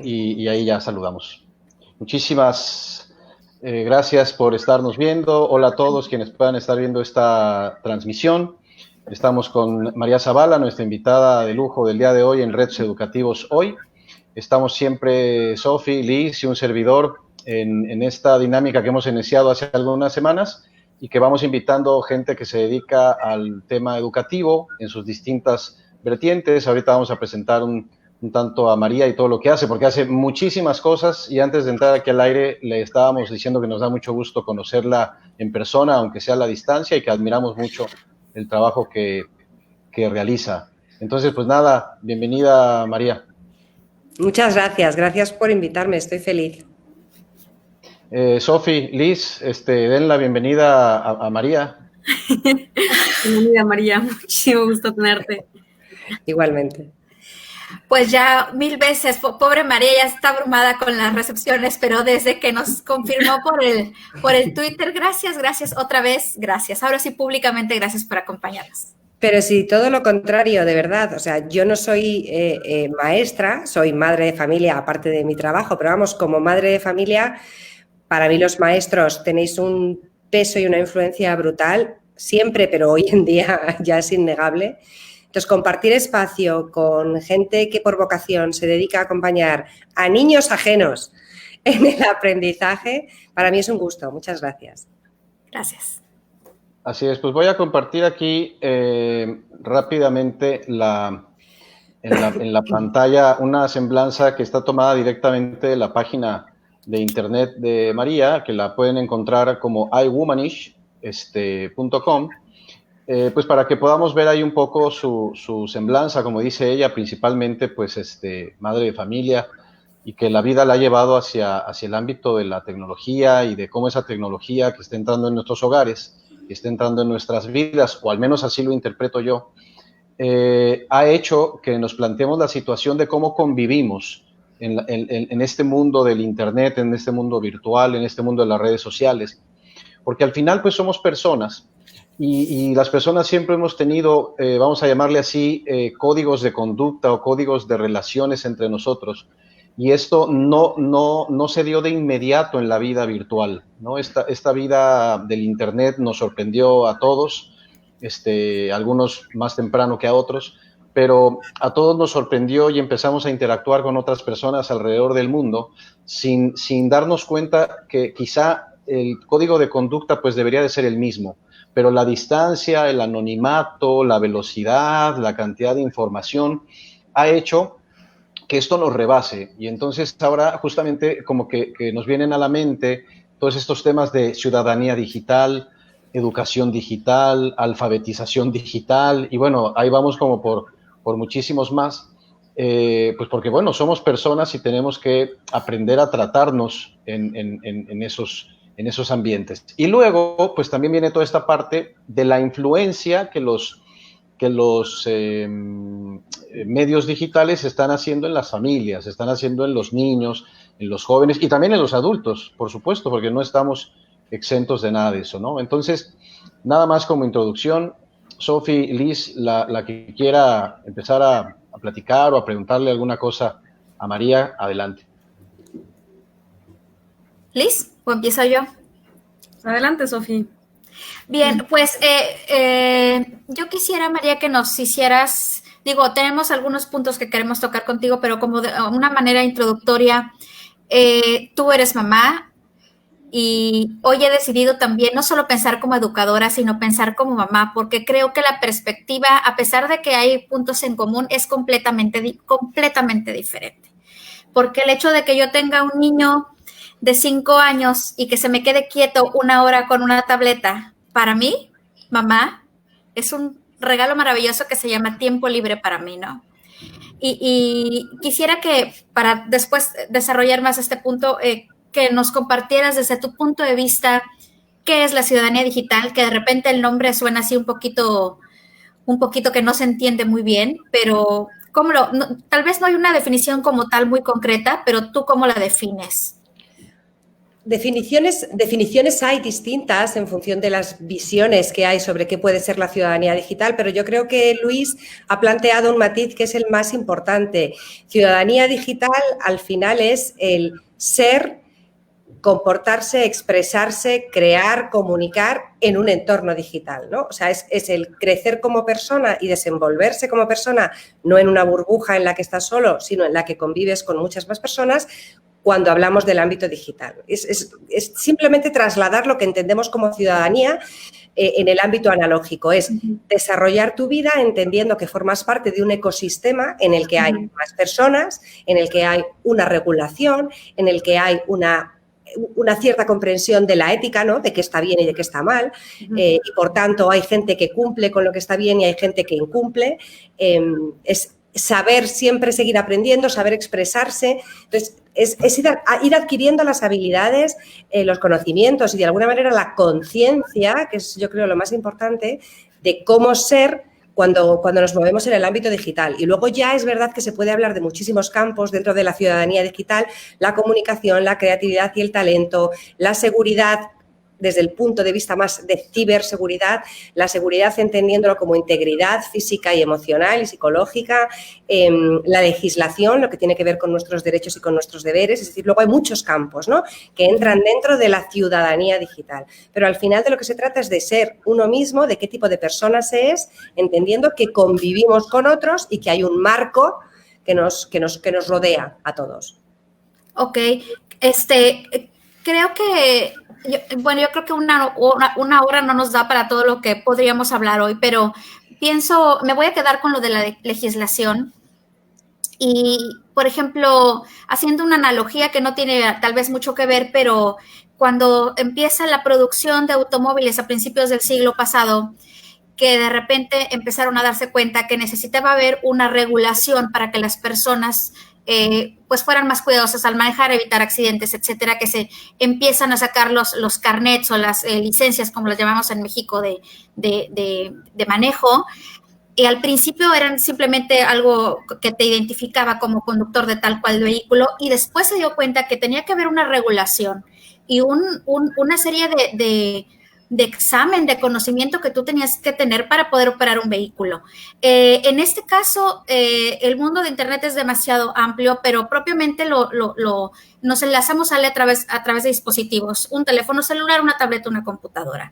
y ahí ya saludamos. Muchísimas gracias por estarnos viendo. Hola a todos quienes puedan estar viendo esta transmisión. Estamos con María Zavala, nuestra invitada de lujo del día de hoy en Retos Educativos Hoy. Estamos siempre Sofi, Liz y un servidor en esta dinámica que hemos iniciado hace algunas semanas y que vamos invitando gente que se dedica al tema educativo en sus distintas vertientes. Ahorita vamos a presentar un tanto a María y todo lo que hace, porque hace muchísimas cosas, y antes de entrar aquí al aire le estábamos diciendo que nos da mucho gusto conocerla en persona, aunque sea a la distancia, y que admiramos mucho el trabajo que realiza. Entonces, pues nada, bienvenida María. Muchas gracias por invitarme, estoy feliz. Sofi, Liz, den la bienvenida a María. Bienvenida María, muchísimo gusto tenerte. Igualmente. Pues ya 1000 veces, pobre María ya está abrumada con las recepciones, pero desde que nos confirmó por el Twitter, gracias otra vez, gracias. Ahora sí públicamente gracias por acompañarnos. Pero sí, todo lo contrario, de verdad. O sea, yo no soy maestra, soy madre de familia, aparte de mi trabajo, pero vamos, como madre de familia, para mí los maestros tenéis un peso y una influencia brutal, siempre, pero hoy en día ya es innegable. Entonces, compartir espacio con gente que por vocación se dedica a acompañar a niños ajenos en el aprendizaje, para mí es un gusto. Muchas gracias. Gracias. Así es, pues voy a compartir aquí rápidamente en la pantalla una semblanza que está tomada directamente de la página de internet de María, que la pueden encontrar como iwomanish.com, pues para que podamos ver ahí un poco su semblanza, como dice ella, principalmente pues madre de familia, y que la vida la ha llevado hacia el ámbito de la tecnología y de cómo esa tecnología que está entrando en nuestros hogares, que está entrando en nuestras vidas, o al menos así lo interpreto yo, ha hecho que nos planteemos la situación de cómo convivimos en este mundo del Internet, en este mundo virtual, en este mundo de las redes sociales. Porque al final, pues somos personas y las personas siempre hemos tenido, vamos a llamarle así, códigos de conducta o códigos de relaciones entre nosotros. Y esto no se dio de inmediato en la vida virtual, ¿no? Esta vida del Internet nos sorprendió a todos, algunos más temprano que a otros, pero a todos nos sorprendió y empezamos a interactuar con otras personas alrededor del mundo sin darnos cuenta que quizá el código de conducta pues debería de ser el mismo, pero la distancia, el anonimato, la velocidad, la cantidad de información ha hecho que esto nos rebase. Y entonces ahora justamente como que nos vienen a la mente todos estos temas de ciudadanía digital, educación digital, alfabetización digital, y bueno, ahí vamos como por muchísimos más, pues porque bueno, somos personas y tenemos que aprender a tratarnos en esos ambientes. Y luego, pues también viene toda esta parte de la influencia que los medios digitales están haciendo en las familias, están haciendo en los niños, en los jóvenes y también en los adultos, por supuesto, porque no estamos exentos de nada de eso, ¿no? Entonces, nada más como introducción, Sofi, Liz, la que quiera empezar a platicar o a preguntarle alguna cosa a María, adelante. ¿Liz? ¿O empiezo yo? Adelante, Sofi. Bien, pues yo quisiera, María, que nos hicieras, tenemos algunos puntos que queremos tocar contigo, pero como de una manera introductoria, tú eres mamá y hoy he decidido también no solo pensar como educadora, sino pensar como mamá, porque creo que la perspectiva, a pesar de que hay puntos en común, es completamente diferente. Porque el hecho de que yo tenga un niño de 5 años y que se me quede quieto 1 hora con una tableta, para mí, mamá, es un regalo maravilloso que se llama tiempo libre para mí, ¿no? Y quisiera que, para después desarrollar más este punto, que nos compartieras desde tu punto de vista qué es la ciudadanía digital, que de repente el nombre suena así un poquito que no se entiende muy bien, pero tal vez no hay una definición como tal muy concreta, pero ¿tú cómo la defines? definiciones hay distintas en función de las visiones que hay sobre qué puede ser la ciudadanía digital, pero yo creo que Luis ha planteado un matiz que es el más importante. Ciudadanía digital al final es el ser, comportarse, expresarse, crear, comunicar en un entorno digital, ¿no? O sea, es el crecer como persona y desenvolverse como persona, no en una burbuja en la que estás solo, sino en la que convives con muchas más personas cuando hablamos del ámbito digital. Es simplemente trasladar lo que entendemos como ciudadanía en el ámbito analógico. Es desarrollar tu vida entendiendo que formas parte de un ecosistema en el que hay más personas, en el que hay una regulación, en el que hay una cierta comprensión de la ética, ¿no? De qué está bien y de qué está mal. Y, por tanto, hay gente que cumple con lo que está bien y hay gente que incumple. Es saber siempre seguir aprendiendo, saber expresarse. Entonces, es ir adquiriendo las habilidades, los conocimientos y, de alguna manera, la conciencia, que es, yo creo, lo más importante, de cómo ser cuando nos movemos en el ámbito digital. Y luego ya es verdad que se puede hablar de muchísimos campos dentro de la ciudadanía digital, la comunicación, la creatividad y el talento, la seguridad desde el punto de vista más de ciberseguridad, la seguridad entendiéndolo como integridad física y emocional y psicológica, la legislación, lo que tiene que ver con nuestros derechos y con nuestros deberes, es decir, luego hay muchos campos, ¿no?, que entran dentro de la ciudadanía digital. Pero al final de lo que se trata es de ser uno mismo, de qué tipo de persona se es, entendiendo que convivimos con otros y que hay un marco que nos rodea a todos. Ok, creo que yo creo que una hora no nos da para todo lo que podríamos hablar hoy, pero me voy a quedar con lo de la legislación y, por ejemplo, haciendo una analogía que no tiene tal vez mucho que ver, pero cuando empieza la producción de automóviles a principios del siglo pasado, que de repente empezaron a darse cuenta que necesitaba haber una regulación para que las personas pues fueran más cuidadosas al manejar, evitar accidentes, etcétera, que se empiezan a sacar los carnets o las licencias, como las llamamos en México, de manejo. Y al principio eran simplemente algo que te identificaba como conductor de tal cual vehículo, y después se dio cuenta que tenía que haber una regulación y una serie de examen, de conocimiento que tú tenías que tener para poder operar un vehículo. En este caso, el mundo de Internet es demasiado amplio, pero propiamente nos enlazamos a través de dispositivos, un teléfono celular, una tableta, una computadora.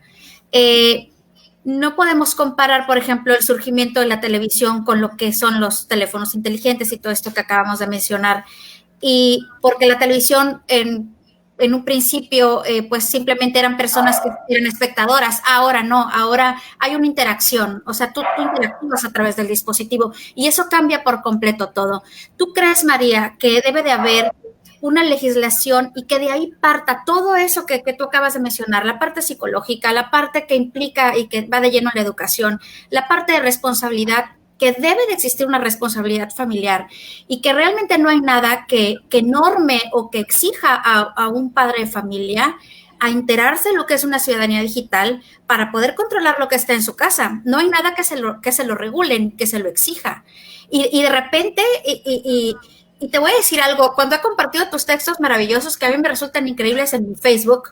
No podemos comparar, por ejemplo, el surgimiento de la televisión con lo que son los teléfonos inteligentes y todo esto que acabamos de mencionar, y porque la televisión en un principio, pues simplemente eran personas que eran espectadoras. Ahora no, ahora hay una interacción. O sea, tú interactúas a través del dispositivo y eso cambia por completo todo. ¿Tú crees, María, que debe de haber una legislación y que de ahí parta todo eso que tú acabas de mencionar, la parte psicológica, la parte que implica y que va de lleno en la educación, la parte de responsabilidad, que debe de existir una responsabilidad familiar y que realmente no hay nada que norme o que exija a un padre de familia a enterarse de lo que es una ciudadanía digital para poder controlar lo que está en su casa? No hay nada que se lo regulen, que se lo exija. Y de repente, y te voy a decir algo, cuando he compartido tus textos maravillosos que a mí me resultan increíbles en mi Facebook,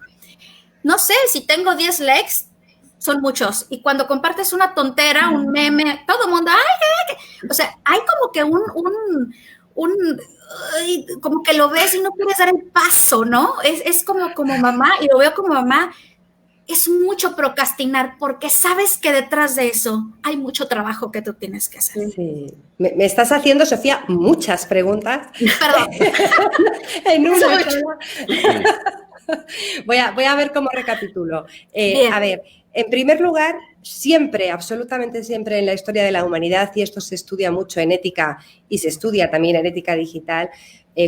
no sé, si tengo 10 likes, son muchos. Y cuando compartes una tontera, un meme, todo el mundo, ¡ay! O sea, hay como que como que lo ves y no quieres dar el paso, ¿no? Es como mamá, y lo veo como mamá, es mucho procrastinar, porque sabes que detrás de eso hay mucho trabajo que tú tienes que hacer. Sí. Me estás haciendo, Sofía, muchas preguntas. Perdón. En una voy a ver cómo recapitulo. A ver, en primer lugar, siempre, absolutamente siempre en la historia de la humanidad, y esto se estudia mucho en ética y se estudia también en ética digital,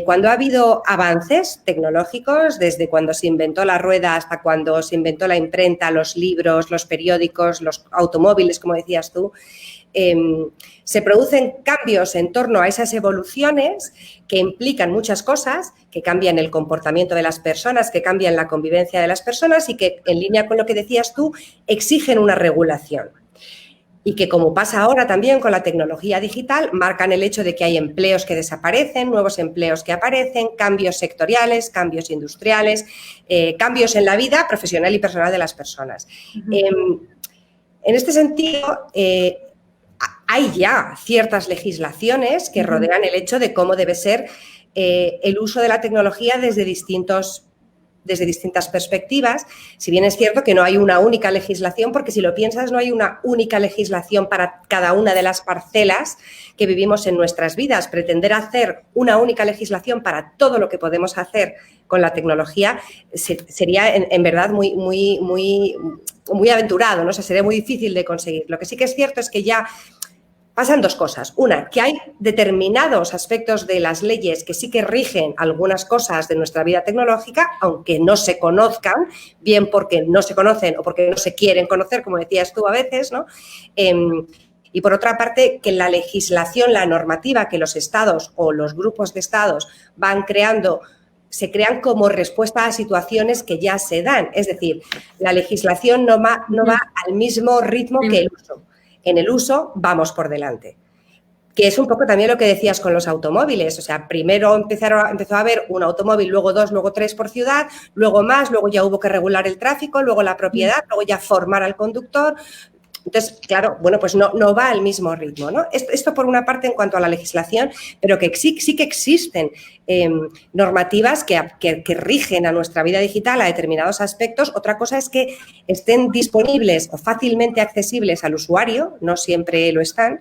cuando ha habido avances tecnológicos, desde cuando se inventó la rueda hasta cuando se inventó la imprenta, los libros, los periódicos, los automóviles, como decías tú, se producen cambios en torno a esas evoluciones que implican muchas cosas, que cambian el comportamiento de las personas, que cambian la convivencia de las personas y que, en línea con lo que decías tú, exigen una regulación. y que, como pasa ahora también con la tecnología digital, marcan el hecho de que hay empleos que desaparecen, nuevos empleos que aparecen, cambios sectoriales, cambios industriales, cambios en la vida profesional y personal de las personas. En este sentido, hay ya ciertas legislaciones que rodean el hecho de cómo debe ser el uso de la tecnología desde distintas perspectivas, si bien es cierto que no hay una única legislación, porque si lo piensas no hay una única legislación para cada una de las parcelas que vivimos en nuestras vidas. Pretender hacer una única legislación para todo lo que podemos hacer con la tecnología sería en verdad muy aventurado, ¿no? O sea, sería muy difícil de conseguir. Lo que sí que es cierto es que ya pasan dos cosas. Una, que hay determinados aspectos de las leyes que sí que rigen algunas cosas de nuestra vida tecnológica, aunque no se conozcan, bien porque no se conocen o porque no se quieren conocer, como decías tú a veces, ¿no? Y por otra parte, que la legislación, la normativa que los estados o los grupos de estados van creando, se crean como respuesta a situaciones que ya se dan. Es decir, la legislación no va al mismo ritmo que el uso. En el uso vamos por delante, que es un poco también lo que decías con los automóviles. O sea, primero empezó a haber un automóvil, luego 2, luego 3 por ciudad, luego más, luego ya hubo que regular el tráfico, luego la propiedad, luego ya formar al conductor. Entonces, claro, bueno, pues no va al mismo ritmo, ¿no? Esto por una parte en cuanto a la legislación, pero que sí que existen normativas que rigen a nuestra vida digital a determinados aspectos. Otra cosa es que estén disponibles o fácilmente accesibles al usuario, no siempre lo están,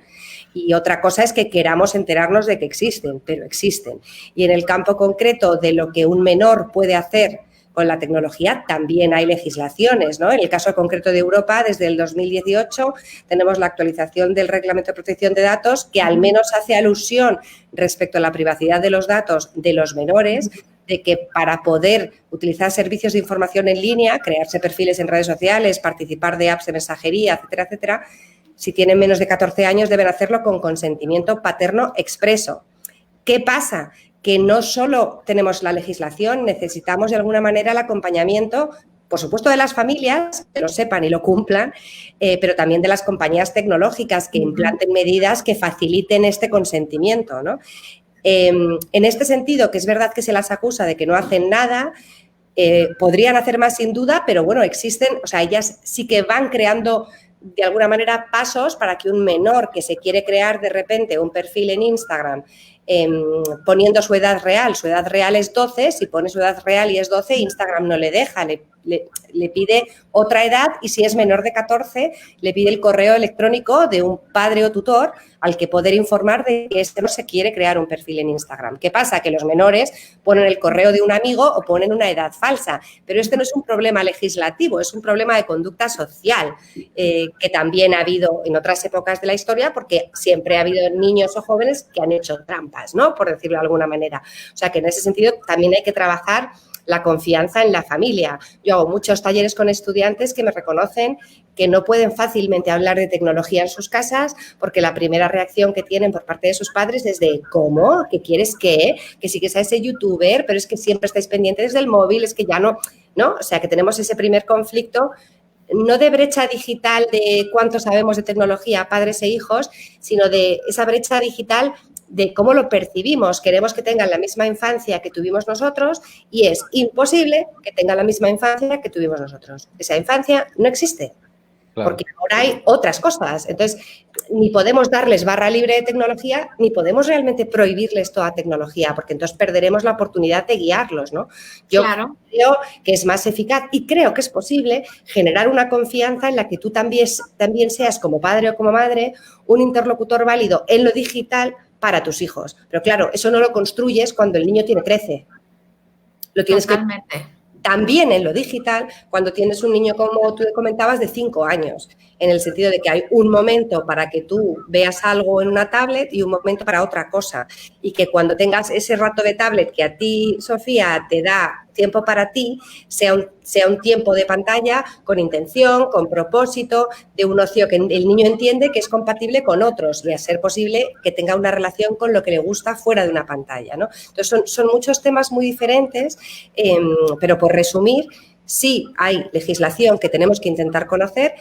y otra cosa es que queramos enterarnos de que existen, pero existen. Y en el campo concreto de lo que un menor puede hacer con la tecnología también hay legislaciones, ¿no? En el caso concreto de Europa, desde el 2018 tenemos la actualización del Reglamento de Protección de Datos que al menos hace alusión respecto a la privacidad de los datos de los menores, de que para poder utilizar servicios de información en línea, crearse perfiles en redes sociales, participar de apps de mensajería, etcétera, etcétera, si tienen menos de 14 años deben hacerlo con consentimiento paterno expreso. ¿Qué pasa? Que no solo tenemos la legislación, necesitamos de alguna manera el acompañamiento, por supuesto, de las familias, que lo sepan y lo cumplan, pero también de las compañías tecnológicas que implanten medidas que faciliten este consentimiento, ¿no? En este sentido, que es verdad que se las acusa de que no hacen nada, podrían hacer más sin duda, pero bueno, existen, o sea, ellas sí que van creando de alguna manera pasos para que un menor que se quiere crear de repente un perfil en Instagram poniendo su edad real es 12, si pone su edad real y es 12, Instagram no le deja, le pide otra edad y si es menor de 14, le pide el correo electrónico de un padre o tutor al que poder informar de que no se quiere crear un perfil en Instagram. ¿Qué pasa? Que los menores ponen el correo de un amigo o ponen una edad falsa, pero este no es un problema legislativo, es un problema de conducta social que también ha habido en otras épocas de la historia porque siempre ha habido niños o jóvenes que han hecho trampas, ¿no? Por decirlo de alguna manera. O sea que en ese sentido también hay que trabajar la confianza en la familia. Yo hago muchos talleres con estudiantes que me reconocen que no pueden fácilmente hablar de tecnología en sus casas porque la primera reacción que tienen por parte de sus padres es de ¿cómo? ¿Qué quieres qué? Que sigues a ese youtuber, pero es que siempre estáis pendientes del móvil, es que ya no, ¿no? O sea que tenemos ese primer conflicto no de brecha digital de cuánto sabemos de tecnología, padres e hijos, sino de esa brecha digital de cómo lo percibimos. Queremos que tengan la misma infancia que tuvimos nosotros y es imposible que tengan la misma infancia que tuvimos nosotros. Esa infancia no existe, claro, porque ahora hay otras cosas. Entonces, ni podemos darles barra libre de tecnología, ni podemos realmente prohibirles toda tecnología, porque entonces perderemos la oportunidad de guiarlos, ¿no? Yo creo que es más eficaz y creo que es posible generar una confianza en la que tú también seas, como padre o como madre, un interlocutor válido en lo digital para tus hijos. Pero claro, eso no lo construyes cuando el niño tiene 13. Lo tienes Totalmente. También en lo digital, cuando tienes un niño, como tú comentabas, de 5 años, en el sentido de que hay un momento para que tú veas algo en una tablet y un momento para otra cosa. Y que cuando tengas ese rato de tablet que a ti, Sofía, te da tiempo para ti, sea un tiempo de pantalla con intención, con propósito, de un ocio que el niño entiende que es compatible con otros y a ser posible que tenga una relación con lo que le gusta fuera de una pantalla, ¿no? Entonces son muchos temas muy diferentes, pero por resumir, sí hay legislación que tenemos que intentar conocer,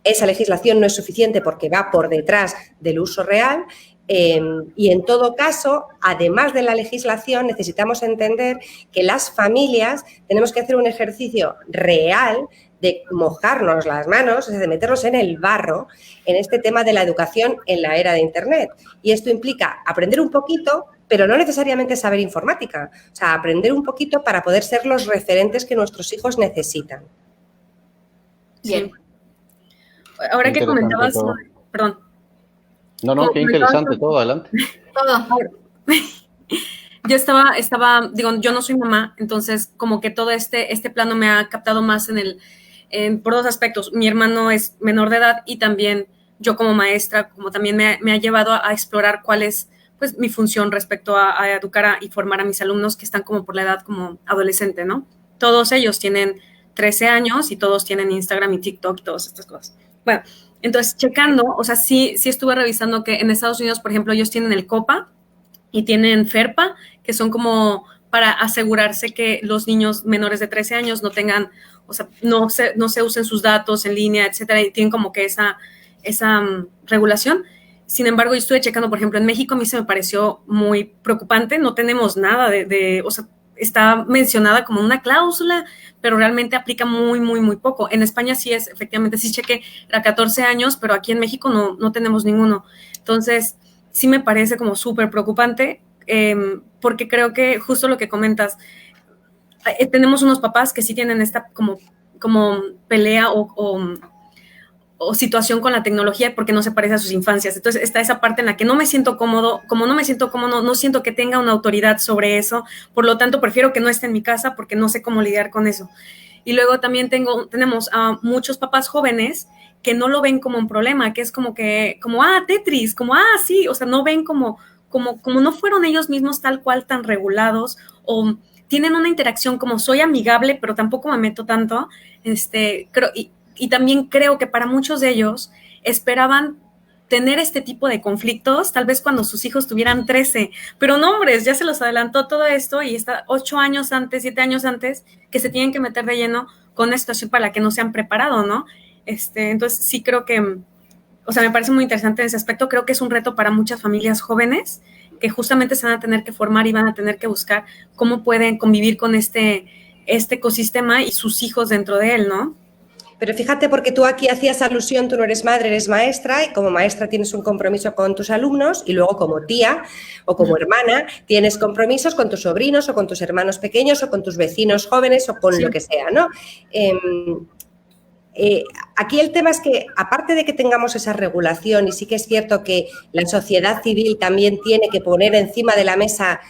esa legislación no es suficiente porque va por detrás del uso real. Y en todo caso, además de la legislación, necesitamos entender que las familias tenemos que hacer un ejercicio real de mojarnos las manos, de meternos en el barro en este tema de la educación en la era de Internet. Y esto implica aprender un poquito, pero no necesariamente saber informática. O sea, aprender un poquito para poder ser los referentes que nuestros hijos necesitan. Bien. Ahora que comentabas, perdón. No, qué interesante todo, adelante. Todo. Yo digo, yo no soy mamá, entonces como que todo este plano me ha captado más por dos aspectos. Mi hermano es menor de edad y también yo como maestra, como también me ha llevado a explorar cuál es pues mi función respecto a educar y formar a mis alumnos que están como por la edad como adolescente, ¿no? Todos ellos tienen 13 años y todos tienen Instagram y TikTok y todas estas cosas. Bueno, entonces checando, o sea, sí estuve revisando que en Estados Unidos, por ejemplo, ellos tienen el COPA y tienen FERPA, que son como para asegurarse que los niños menores de 13 años no tengan, o sea, no se usen sus datos en línea, etcétera, y tienen como que esa regulación. Sin embargo, yo estuve checando, por ejemplo, en México a mí se me pareció muy preocupante, no tenemos nada o sea, está mencionada como una cláusula, pero realmente aplica muy, muy, muy poco. En España sí es, efectivamente, sí chequé, era 14 años, pero aquí en México no tenemos ninguno. Entonces, sí me parece como súper preocupante, porque creo que justo lo que comentas, tenemos unos papás que sí tienen esta como pelea o situación con la tecnología porque no se parece a sus infancias. Entonces está esa parte en la que no me siento cómodo, como no me siento cómodo, no siento que tenga una autoridad sobre eso, por lo tanto prefiero que no esté en mi casa porque no sé cómo lidiar con eso. Y luego también tenemos a muchos papás jóvenes que no lo ven como un problema, que es como Tetris, sí, o sea, no ven como no fueron ellos mismos tal cual tan regulados o tienen una interacción como soy amigable, pero tampoco me meto tanto, creo, y también creo que para muchos de ellos esperaban tener este tipo de conflictos, tal vez cuando sus hijos tuvieran 13, pero no, hombres, ya se los adelantó todo esto y está 8 años antes, 7 años antes, que se tienen que meter de lleno con una situación para la que no se han preparado, ¿no? Entonces sí creo que, o sea, me parece muy interesante ese aspecto, creo que es un reto para muchas familias jóvenes que justamente se van a tener que formar y van a tener que buscar cómo pueden convivir con este ecosistema y sus hijos dentro de él, ¿no? Pero fíjate, porque tú aquí hacías alusión, tú no eres madre, eres maestra, y como maestra tienes un compromiso con tus alumnos, y luego como tía o como hermana tienes compromisos con tus sobrinos o con tus hermanos pequeños o con tus vecinos jóvenes o con lo que sea, ¿no? Aquí el tema es que, aparte de que tengamos esa regulación, y sí que es cierto que la sociedad civil también tiene que poner encima de la mesa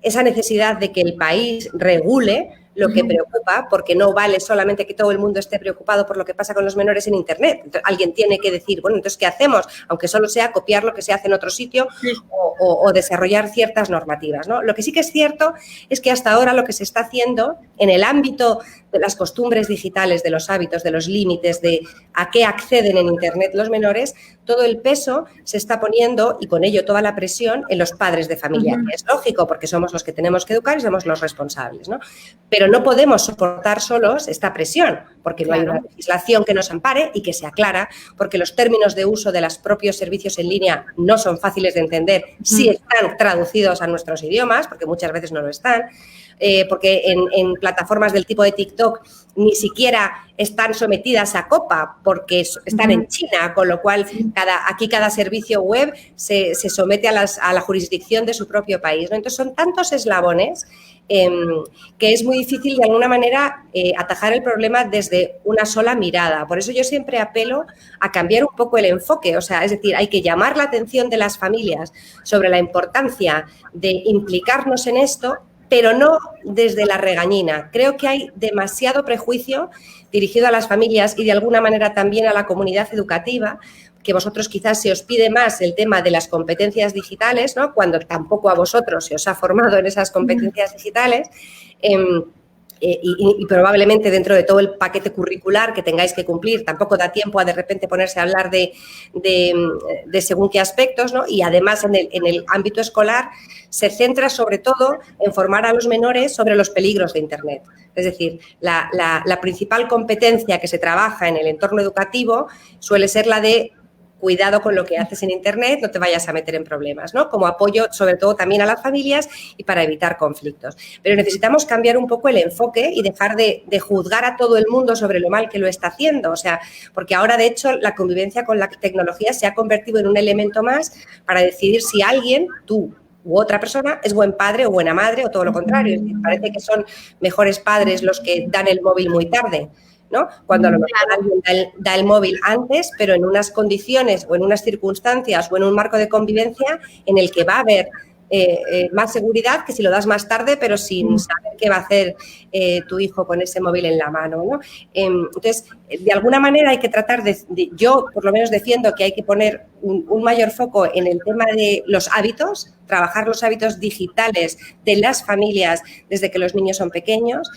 esa necesidad de que el país regule lo que preocupa, porque no vale solamente que todo el mundo esté preocupado por lo que pasa con los menores en Internet. Entonces, alguien tiene que decir, bueno, entonces, ¿qué hacemos? Aunque solo sea copiar lo que se hace en otro sitio o desarrollar ciertas normativas, ¿no? Lo que sí que es cierto es que hasta ahora lo que se está haciendo en el ámbito de las costumbres digitales, de los hábitos, de los límites, de a qué acceden en Internet los menores, todo el peso se está poniendo, y con ello toda la presión, en los padres de familia. Que es lógico, porque somos los que tenemos que educar y somos los responsables, ¿no? Pero no podemos soportar solos esta presión, porque no hay una legislación que nos ampare y que sea clara, porque los términos de uso de los propios servicios en línea no son fáciles de entender si están traducidos a nuestros idiomas, porque muchas veces no lo están, porque en plataformas del tipo de TikTok ni siquiera están sometidas a COPA porque están en China, con lo cual aquí cada servicio web se somete a la jurisdicción de su propio país, ¿no? Entonces son tantos eslabones que es muy difícil de alguna manera atajar el problema desde una sola mirada. Por eso yo siempre apelo a cambiar un poco el enfoque, o sea, es decir, hay que llamar la atención de las familias sobre la importancia de implicarnos en esto, pero no desde la regañina. Creo que hay demasiado prejuicio dirigido a las familias y de alguna manera también a la comunidad educativa, que vosotros quizás se os pide más el tema de las competencias digitales, ¿no? Cuando tampoco a vosotros se os ha formado en esas competencias digitales. y probablemente dentro de todo el paquete curricular que tengáis que cumplir, tampoco da tiempo a de repente ponerse a hablar de según qué aspectos, ¿no? Y además en el ámbito escolar se centra sobre todo en formar a los menores sobre los peligros de Internet. Es decir, la principal competencia que se trabaja en el entorno educativo suele ser la de cuidado con lo que haces en Internet, no te vayas a meter en problemas, ¿no? Como apoyo, sobre todo, también a las familias y para evitar conflictos. Pero necesitamos cambiar un poco el enfoque y dejar de juzgar a todo el mundo sobre lo mal que lo está haciendo. O sea, porque ahora, de hecho, la convivencia con la tecnología se ha convertido en un elemento más para decidir si alguien, tú u otra persona, es buen padre o buena madre o todo lo contrario. Es decir, parece que son mejores padres los que dan el móvil muy tarde, ¿no? Cuando a lo mejor alguien da el móvil antes, pero en unas condiciones o en unas circunstancias o en un marco de convivencia en el que va a haber más seguridad que si lo das más tarde, pero sin saber qué va a hacer tu hijo con ese móvil en la mano, ¿no? Entonces, de alguna manera hay que tratar yo por lo menos defiendo que hay que poner un mayor foco en el tema de los hábitos, trabajar los hábitos digitales de las familias desde que los niños son pequeños,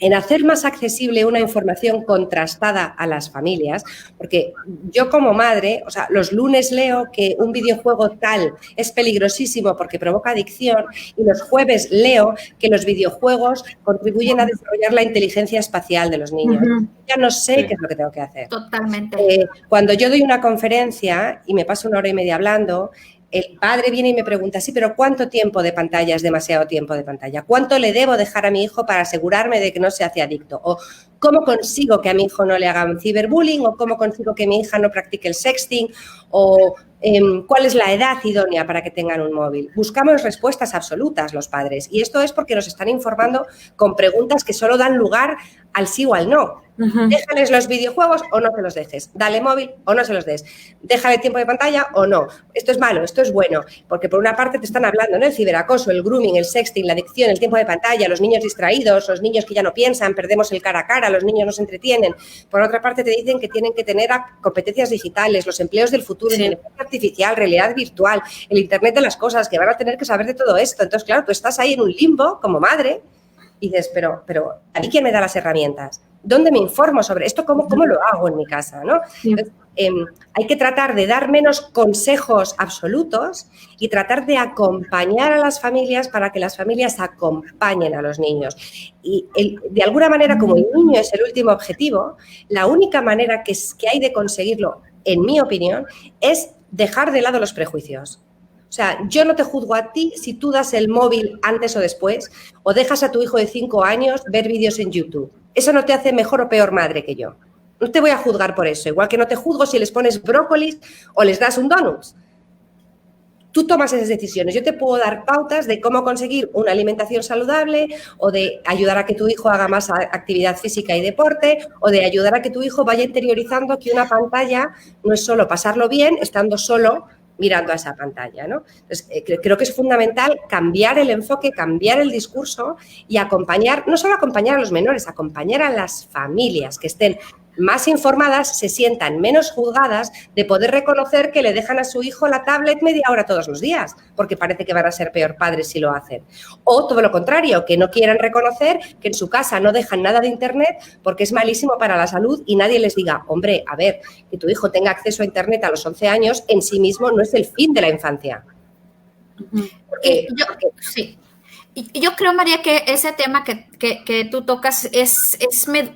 en hacer más accesible una información contrastada a las familias, porque yo como madre, o sea, los lunes leo que un videojuego tal es peligrosísimo porque provoca adicción y los jueves leo que los videojuegos contribuyen a desarrollar la inteligencia espacial de los niños. Ya no sé qué es lo que tengo que hacer. Totalmente. Cuando yo doy una conferencia y me paso 1 hora y media hablando, el padre viene y me pregunta, sí, pero ¿cuánto tiempo de pantalla es demasiado tiempo de pantalla? ¿Cuánto le debo dejar a mi hijo para asegurarme de que no se hace adicto? O ¿cómo consigo que a mi hijo no le hagan ciberbullying? ¿O cómo consigo que mi hija no practique el sexting? ¿O cuál es la edad idónea para que tengan un móvil? Buscamos respuestas absolutas los padres y esto es porque nos están informando con preguntas que solo dan lugar al sí o al no. Déjales los videojuegos o no te los dejes. Dale móvil o no se los des. Déjale tiempo de pantalla o no. Esto es malo, esto es bueno. Porque por una parte te están hablando, ¿no? El ciberacoso, el grooming, el sexting, la adicción, el tiempo de pantalla, los niños distraídos, los niños que ya no piensan, perdemos el cara a cara, los niños no se entretienen. Por otra parte te dicen que tienen que tener competencias digitales, los empleos del futuro, inteligencia artificial, realidad virtual, el Internet de las cosas, que van a tener que saber de todo esto. Entonces, claro, tú estás ahí en un limbo como madre y dices, pero ¿a mí quién me da las herramientas? ¿Dónde me informo sobre esto? ¿Cómo lo hago en mi casa? ¿No? Entonces, hay que tratar de dar menos consejos absolutos y tratar de acompañar a las familias para que las familias acompañen a los niños. Y de alguna manera, como el niño es el último objetivo, la única manera que hay de conseguirlo, en mi opinión, es dejar de lado los prejuicios. O sea, yo no te juzgo a ti si tú das el móvil antes o después o dejas a tu hijo de 5 años ver vídeos en YouTube. Eso no te hace mejor o peor madre que yo. No te voy a juzgar por eso, igual que no te juzgo si les pones brócolis o les das un donut. Tú tomas esas decisiones. Yo te puedo dar pautas de cómo conseguir una alimentación saludable o de ayudar a que tu hijo haga más actividad física y deporte o de ayudar a que tu hijo vaya interiorizando que una pantalla no es solo pasarlo bien estando solo mirando a esa pantalla, ¿no? Entonces, creo que es fundamental cambiar el enfoque, cambiar el discurso y acompañar, no solo acompañar a los menores, acompañar a las familias que estén más informadas, se sientan menos juzgadas de poder reconocer que le dejan a su hijo la tablet media hora todos los días, porque parece que van a ser peor padres si lo hacen. O todo lo contrario, que no quieran reconocer que en su casa no dejan nada de Internet porque es malísimo para la salud y nadie les diga, hombre, a ver, que tu hijo tenga acceso a Internet a los 11 años en sí mismo no es el fin de la infancia. Sí. Yo creo, María, que ese tema que tú tocas es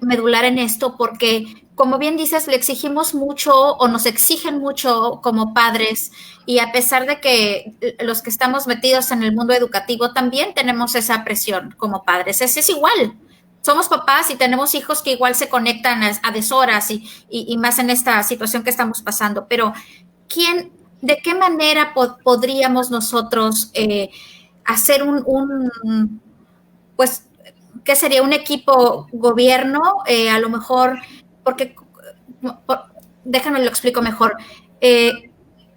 medular en esto porque, como bien dices, le exigimos mucho o nos exigen mucho como padres y a pesar de que los que estamos metidos en el mundo educativo también tenemos esa presión como padres. Es igual. Somos papás y tenemos hijos que igual se conectan a deshoras y más en esta situación que estamos pasando. Pero, ¿de qué manera podríamos nosotros hacer pues, ¿qué sería? Un equipo gobierno, a lo mejor, porque, déjame lo explico mejor.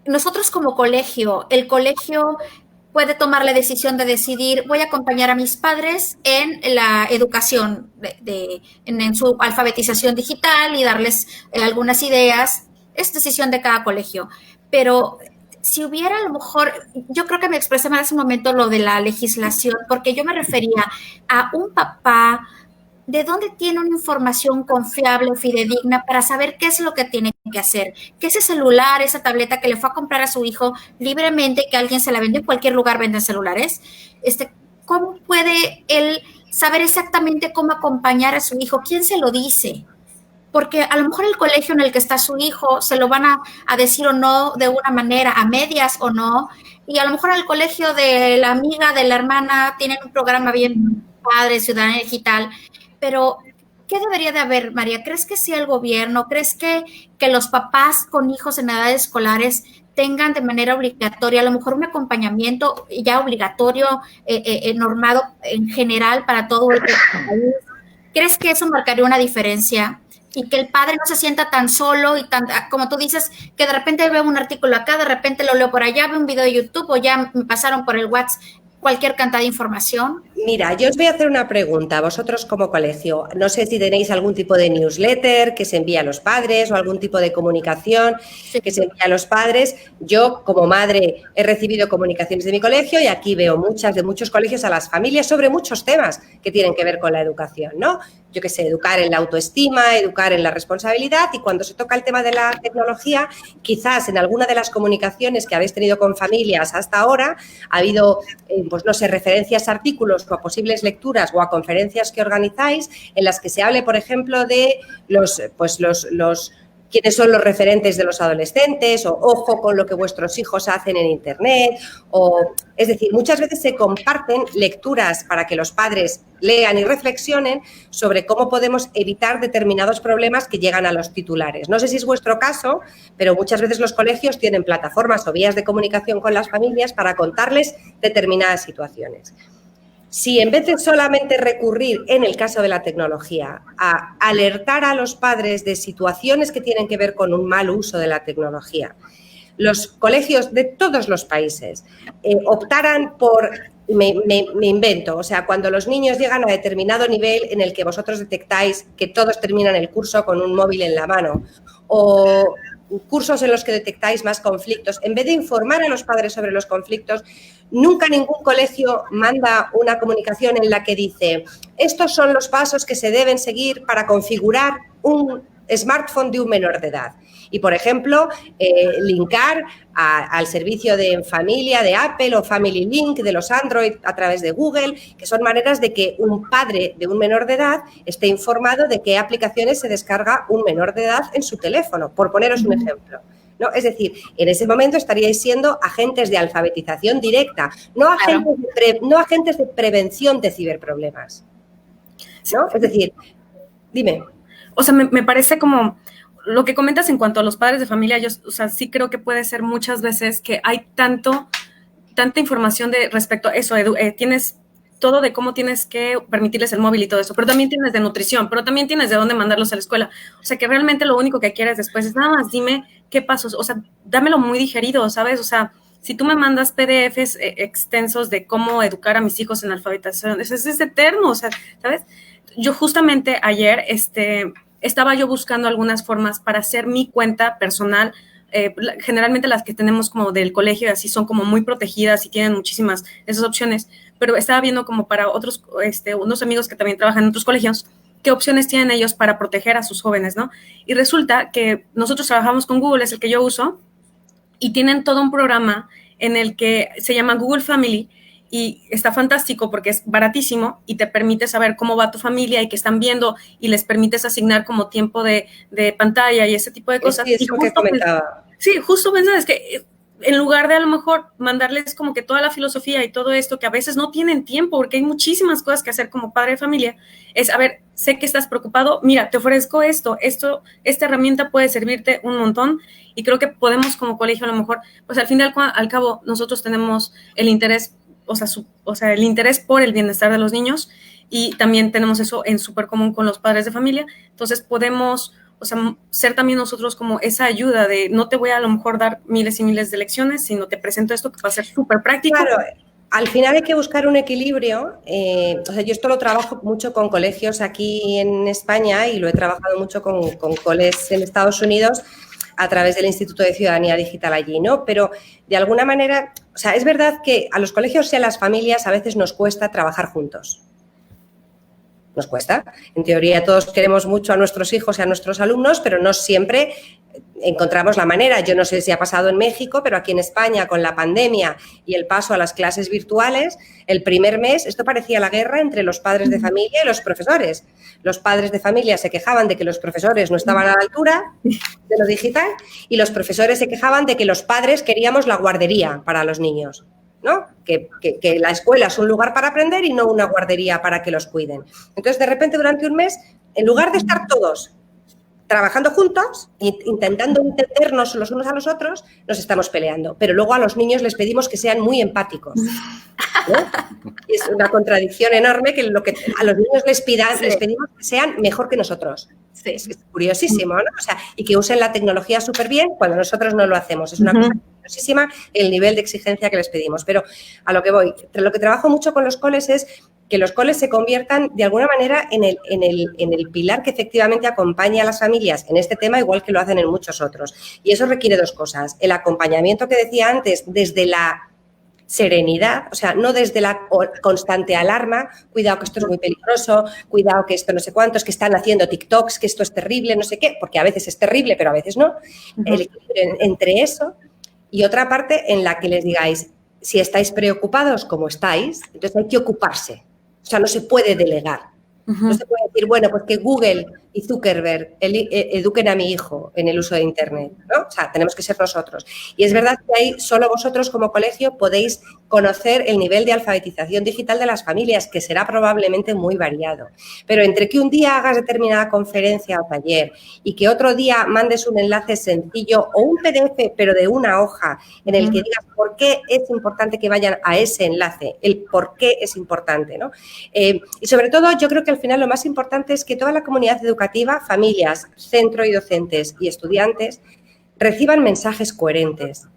Nosotros como colegio, el colegio puede tomar la decisión de decidir, voy a acompañar a mis padres en la educación, en su alfabetización digital y darles algunas ideas. Es decisión de cada colegio, pero si hubiera a lo mejor, yo creo que me expresé mal hace un momento lo de la legislación, porque yo me refería a un papá de dónde tiene una información confiable, fidedigna, para saber qué es lo que tiene que hacer, que ese celular, esa tableta que le fue a comprar a su hijo libremente, que alguien se la vendió, en cualquier lugar venden celulares, ¿cómo puede él saber exactamente cómo acompañar a su hijo? ¿Quién se lo dice? Porque a lo mejor el colegio en el que está su hijo se lo van a decir o no de una manera, a medias o no, y a lo mejor el colegio de la amiga, de la hermana, tienen un programa bien padre, ciudadanía digital, pero ¿qué debería de haber, María? ¿Crees que sí el gobierno? ¿Crees que los papás con hijos en edades escolares tengan de manera obligatoria, a lo mejor un acompañamiento ya obligatorio, normado en general para todo el país? ¿Crees que eso marcaría una diferencia? Y que el padre no se sienta tan solo y tan, como tú dices, que de repente veo un artículo acá, de repente lo leo por allá, veo un video de YouTube o ya me pasaron por el WhatsApp cualquier cantidad de información. Mira, yo os voy a hacer una pregunta, vosotros como colegio. No sé si tenéis algún tipo de newsletter que se envía a los padres o algún tipo de comunicación que se envía a los padres. Yo, como madre, he recibido comunicaciones de mi colegio y aquí veo de muchos colegios a las familias sobre muchos temas que tienen que ver con la educación, ¿no? Yo qué sé, educar en la autoestima, educar en la responsabilidad, y cuando se toca el tema de la tecnología, quizás en alguna de las comunicaciones que habéis tenido con familias hasta ahora ha habido, pues no sé, referencias a artículos o a posibles lecturas o a conferencias que organizáis en las que se hable, por ejemplo, de quiénes son los referentes de los adolescentes, o ojo con lo que vuestros hijos hacen en Internet, es decir, muchas veces se comparten lecturas para que los padres lean y reflexionen sobre cómo podemos evitar determinados problemas que llegan a los titulares. No sé si es vuestro caso, pero muchas veces los colegios tienen plataformas o vías de comunicación con las familias para contarles determinadas situaciones. Si en vez de solamente recurrir, en el caso de la tecnología, a alertar a los padres de situaciones que tienen que ver con un mal uso de la tecnología, los colegios de todos los países optaran por, me invento, o sea, cuando los niños llegan a determinado nivel en el que vosotros detectáis que todos terminan el curso con un móvil en la mano, o cursos en los que detectáis más conflictos, en vez de informar a los padres sobre los conflictos, nunca ningún colegio manda una comunicación en la que dice: estos son los pasos que se deben seguir para configurar un smartphone de un menor de edad. Y, por ejemplo, linkar al servicio de familia de Apple o Family Link de los Android a través de Google, que son maneras de que un padre de un menor de edad esté informado de qué aplicaciones se descarga un menor de edad en su teléfono, por poneros un ejemplo, ¿no? Es decir, en ese momento estaríais siendo agentes de alfabetización directa, no agentes de prevención de ciberproblemas, ¿no? Es decir, dime. O sea, me parece como lo que comentas en cuanto a los padres de familia. Yo, o sea, sí creo que puede ser muchas veces que hay tanta información de respecto a eso. Tienes todo de cómo tienes que permitirles el móvil y todo eso, pero también tienes de nutrición, pero también tienes de dónde mandarlos a la escuela. O sea, que realmente lo único que quieres después es nada más dime qué pasos, o sea, dámelo muy digerido, ¿sabes? O sea, si tú me mandas PDFs extensos de cómo educar a mis hijos en alfabetización, eso es eterno, o sea, ¿sabes? Yo justamente ayer, estaba yo buscando algunas formas para hacer mi cuenta personal. Generalmente las que tenemos como del colegio así son como muy protegidas y tienen muchísimas esas opciones, pero estaba viendo como para otros, unos amigos que también trabajan en otros colegios, qué opciones tienen ellos para proteger a sus jóvenes, ¿no? Y resulta que nosotros trabajamos con Google, es el que yo uso, y tienen todo un programa en el que se llama Google Family, y está fantástico porque es baratísimo y te permite saber cómo va tu familia y qué están viendo, y les permites asignar como tiempo de pantalla y ese tipo de cosas. Sí, es lo que comentaba. Sí, justo pensaba, es que en lugar de a lo mejor mandarles como que toda la filosofía y todo esto, que a veces no tienen tiempo porque hay muchísimas cosas que hacer como padre de familia, es, a ver, sé que estás preocupado, mira, te ofrezco esta herramienta puede servirte un montón, y creo que podemos como colegio a lo mejor, pues al fin y al cabo nosotros tenemos el interés, o sea, el interés por el bienestar de los niños, y también tenemos eso en súper común con los padres de familia. Entonces podemos, o sea, ser también nosotros como esa ayuda de no te voy a lo mejor dar miles y miles de lecciones, sino te presento esto que va a ser súper práctico. Claro, al final hay que buscar un equilibrio. O sea, yo esto lo trabajo mucho con colegios aquí en España y lo he trabajado mucho con coles en Estados Unidos. a través del Instituto de Ciudadanía Digital allí, ¿no? Pero de alguna manera, o sea, es verdad que a los colegios y a las familias a veces nos cuesta trabajar juntos. Nos cuesta. En teoría todos queremos mucho a nuestros hijos y a nuestros alumnos, pero no siempre encontramos la manera. Yo no sé si ha pasado en México, pero aquí en España, con la pandemia y el paso a las clases virtuales, el primer mes esto parecía la guerra entre los padres de familia y los profesores. Los padres de familia se quejaban de que los profesores no estaban a la altura de lo digital y los profesores se quejaban de que los padres queríamos la guardería para los niños, ¿no? Que la escuela es un lugar para aprender y no una guardería para que los cuiden. Entonces, de repente, durante un mes, en lugar de estar todos trabajando juntos, intentando entendernos los unos a los otros, nos estamos peleando. Pero luego a los niños les pedimos que sean muy empáticos, ¿no? Es una contradicción enorme que lo que a los niños les pedimos que sean mejor que nosotros. Sí. Es curiosísimo, ¿no? O sea, y que usen la tecnología súper bien cuando nosotros no lo hacemos. Es una cosa curiosísima el nivel de exigencia que les pedimos. Pero a lo que voy, lo que trabajo mucho con los coles es que los coles se conviertan de alguna manera en el pilar que efectivamente acompaña a las familias en este tema, igual que lo hacen en muchos otros. Y eso requiere dos cosas. El acompañamiento que decía antes, desde la serenidad, o sea, no desde la constante alarma, cuidado que esto es muy peligroso, cuidado que esto no sé cuántos, que están haciendo TikToks, que esto es terrible, no sé qué, porque a veces es terrible, pero a veces no. El equilibrio entre eso y otra parte en la que les digáis, si estáis preocupados como estáis, entonces hay que ocuparse. O sea, no se puede delegar. No se puede decir, bueno, pues que Google y Zuckerberg eduquen a mi hijo en el uso de Internet, ¿no? O sea, tenemos que ser nosotros. Y es verdad que ahí solo vosotros como colegio podéis conocer el nivel de alfabetización digital de las familias, que será probablemente muy variado. Pero entre que un día hagas determinada conferencia o taller y que otro día mandes un enlace sencillo o un PDF, pero de una hoja, en el que digas por qué es importante que vayan a ese enlace, el por qué es importante, ¿no? Y sobre todo, yo creo que al final lo más importante es que toda la comunidad educativa, familias, centro y docentes y estudiantes reciban mensajes coherentes.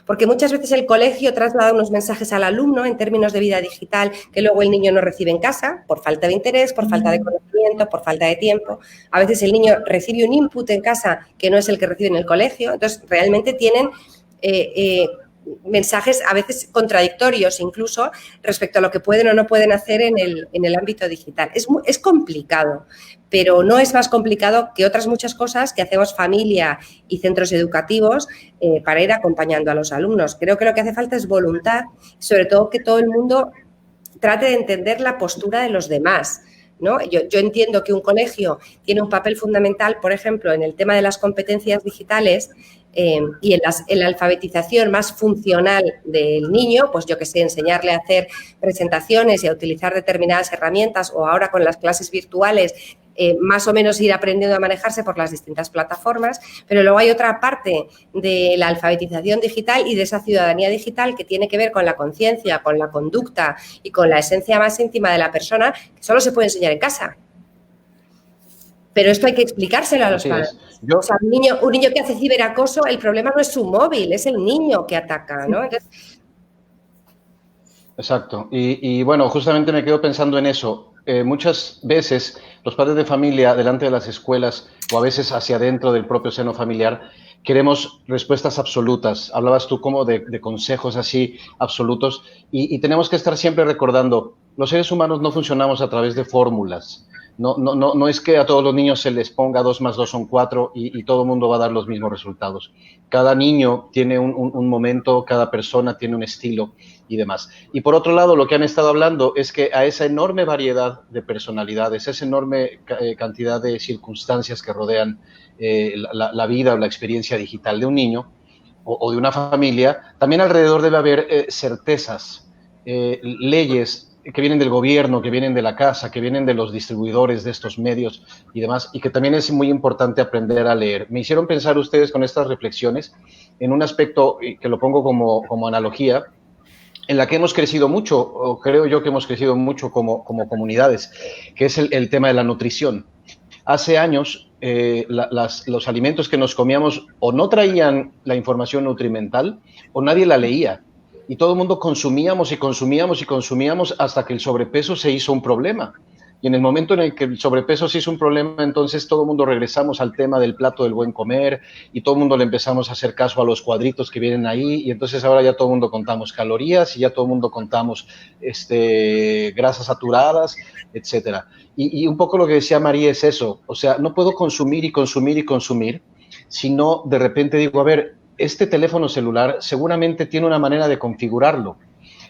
Porque muchas veces el colegio traslada unos mensajes al alumno en términos de vida digital que luego el niño no recibe en casa por falta de interés, por falta de conocimiento, por falta de tiempo. A veces el niño recibe un input en casa que no es el que recibe en el colegio. Entonces, realmente tienen mensajes a veces contradictorios incluso respecto a lo que pueden o no pueden hacer en el ámbito digital. Es complicado, pero no es más complicado que otras muchas cosas que hacemos familia y centros educativos para ir acompañando a los alumnos. Creo que lo que hace falta es voluntad, sobre todo que todo el mundo trate de entender la postura de los demás, ¿no? Yo entiendo que un colegio tiene un papel fundamental, por ejemplo, en el tema de las competencias digitales y en la alfabetización más funcional del niño, pues yo que sé, enseñarle a hacer presentaciones y a utilizar determinadas herramientas, o ahora con las clases virtuales, más o menos ir aprendiendo a manejarse por las distintas plataformas, pero luego hay otra parte de la alfabetización digital y de esa ciudadanía digital que tiene que ver con la conciencia, con la conducta y con la esencia más íntima de la persona, que solo se puede enseñar en casa. Pero esto hay que explicárselo a los padres. O sea, un niño que hace ciberacoso, el problema no es su móvil, es el niño que ataca, ¿no? Entonces, exacto. Y bueno, justamente me quedo pensando en eso. Muchas veces los padres de familia delante de las escuelas o a veces hacia adentro del propio seno familiar queremos respuestas absolutas. Hablabas tú como de consejos así absolutos y tenemos que estar siempre recordando, los seres humanos no funcionamos a través de fórmulas. No es que a todos los niños se les ponga 2 más 2 son 4 y todo el mundo va a dar los mismos resultados. Cada niño tiene un momento, cada persona tiene un estilo y demás. Y por otro lado, lo que han estado hablando es que a esa enorme variedad de personalidades, esa enorme cantidad de circunstancias que rodean la vida o la experiencia digital de un niño o de una familia, también alrededor debe haber certezas, leyes que vienen del gobierno, que vienen de la casa, que vienen de los distribuidores de estos medios y demás, y que también es muy importante aprender a leer. Me hicieron pensar ustedes con estas reflexiones en un aspecto que lo pongo como analogía, en la que hemos crecido mucho, o creo yo que hemos crecido mucho como comunidades, que es el tema de la nutrición. Hace años, los alimentos que nos comíamos o no traían la información nutrimental o nadie la leía. Y todo el mundo consumíamos hasta que el sobrepeso se hizo un problema. Y en el momento en el que el sobrepeso sí es un problema, entonces todo el mundo regresamos al tema del plato del buen comer y todo el mundo le empezamos a hacer caso a los cuadritos que vienen ahí y entonces ahora ya todo el mundo contamos calorías y ya todo el mundo contamos grasas saturadas, etcétera. Y un poco lo que decía María es eso, o sea, no puedo consumir y consumir y consumir, sino de repente digo, a ver, este teléfono celular seguramente tiene una manera de configurarlo.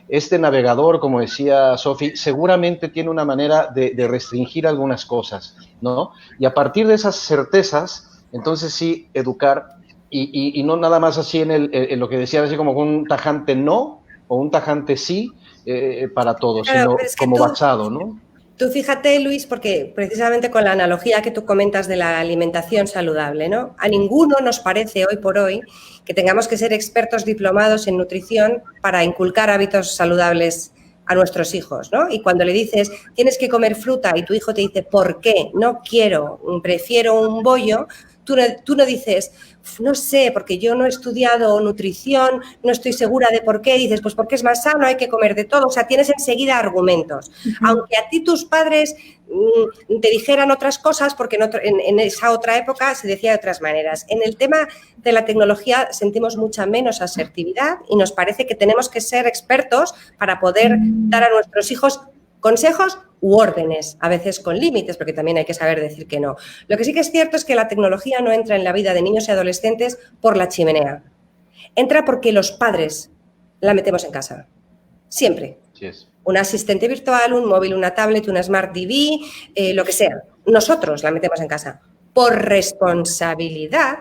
Este navegador, como decía Sofi, seguramente tiene una manera de restringir algunas cosas, ¿no? Y a partir de esas certezas, entonces sí, educar, y no nada más así en lo que decía, así como un tajante no o un tajante sí para todos, claro, sino es que como basado, ¿no? Tú fíjate, Luis, porque precisamente con la analogía que tú comentas de la alimentación saludable, ¿no? A ninguno nos parece hoy por hoy que tengamos que ser expertos diplomados en nutrición para inculcar hábitos saludables a nuestros hijos, ¿no? Y cuando le dices, tienes que comer fruta y tu hijo te dice, ¿por qué? No quiero, prefiero un bollo, tú no dices, no sé, porque yo no he estudiado nutrición, no estoy segura de por qué, dices, pues porque es más sano, hay que comer de todo, o sea, tienes enseguida argumentos. Aunque a ti tus padres te dijeran otras cosas, porque en esa otra época se decía de otras maneras. En el tema de la tecnología sentimos mucha menos asertividad y nos parece que tenemos que ser expertos para poder dar a nuestros hijos consejos u órdenes, a veces con límites, porque también hay que saber decir que no. Lo que sí que es cierto es que la tecnología no entra en la vida de niños y adolescentes por la chimenea. Entra porque los padres la metemos en casa. Siempre. Sí es. Un asistente virtual, un móvil, una tablet, una Smart TV, lo que sea. Nosotros la metemos en casa. Por responsabilidad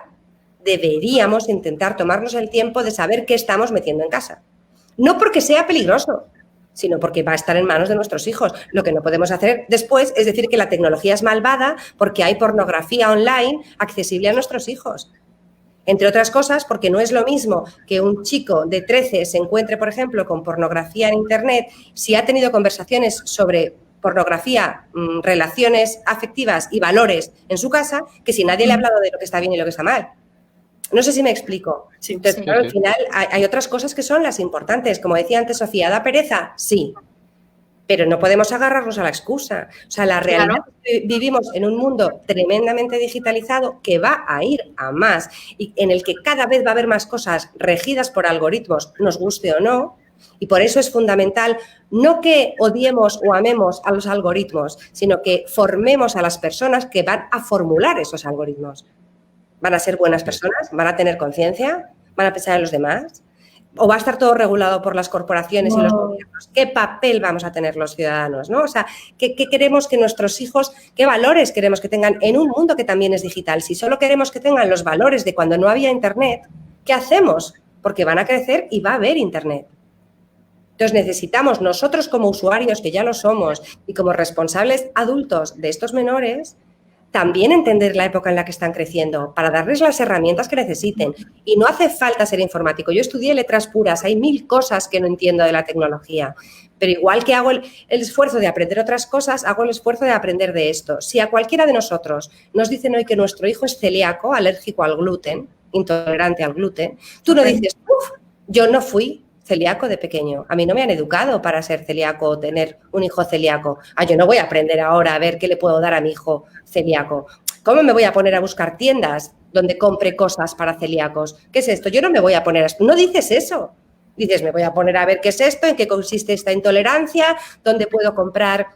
deberíamos intentar tomarnos el tiempo de saber qué estamos metiendo en casa. No porque sea peligroso, sino porque va a estar en manos de nuestros hijos. Lo que no podemos hacer después es decir que la tecnología es malvada porque hay pornografía online accesible a nuestros hijos. Entre otras cosas, porque no es lo mismo que un chico de 13 se encuentre, por ejemplo, con pornografía en Internet, si ha tenido conversaciones sobre pornografía, relaciones afectivas y valores en su casa, que si nadie le ha hablado de lo que está bien y lo que está mal. No sé si me explico. Sí, entonces, sí. claro, al final hay otras cosas que son las importantes. Como decía antes Sofía, ¿da pereza? Sí. Pero no podemos agarrarnos a la excusa. O sea, la realidad es que vivimos en un mundo tremendamente digitalizado que va a ir a más y en el que cada vez va a haber más cosas regidas por algoritmos, nos guste o no. Y por eso es fundamental no que odiemos o amemos a los algoritmos, sino que formemos a las personas que van a formular esos algoritmos. ¿Van a ser buenas personas? ¿Van a tener conciencia? ¿Van a pensar en los demás? ¿O va a estar todo regulado por las corporaciones y los gobiernos? ¿Qué papel vamos a tener los ciudadanos? ¿No? O sea, ¿qué queremos que nuestros hijos, qué valores queremos que tengan en un mundo que también es digital? Si solo queremos que tengan los valores de cuando no había Internet, ¿qué hacemos? Porque van a crecer y va a haber Internet. Entonces necesitamos nosotros como usuarios, que ya lo somos, y como responsables adultos de estos menores, también entender la época en la que están creciendo para darles las herramientas que necesiten. Y no hace falta ser informático. Yo estudié letras puras, hay 1000 cosas que no entiendo de la tecnología, pero igual que hago el esfuerzo de aprender otras cosas, hago el esfuerzo de aprender de esto. Si a cualquiera de nosotros nos dicen hoy que nuestro hijo es celíaco, alérgico al gluten, intolerante al gluten, tú no dices, yo no fui celíaco de pequeño. A mí no me han educado para ser celíaco o tener un hijo celíaco. Yo no voy a aprender ahora a ver qué le puedo dar a mi hijo celíaco. ¿Cómo me voy a poner a buscar tiendas donde compre cosas para celíacos? ¿Qué es esto? Yo no me voy a poner a... No dices eso. Dices, me voy a poner a ver qué es esto, en qué consiste esta intolerancia, dónde puedo comprar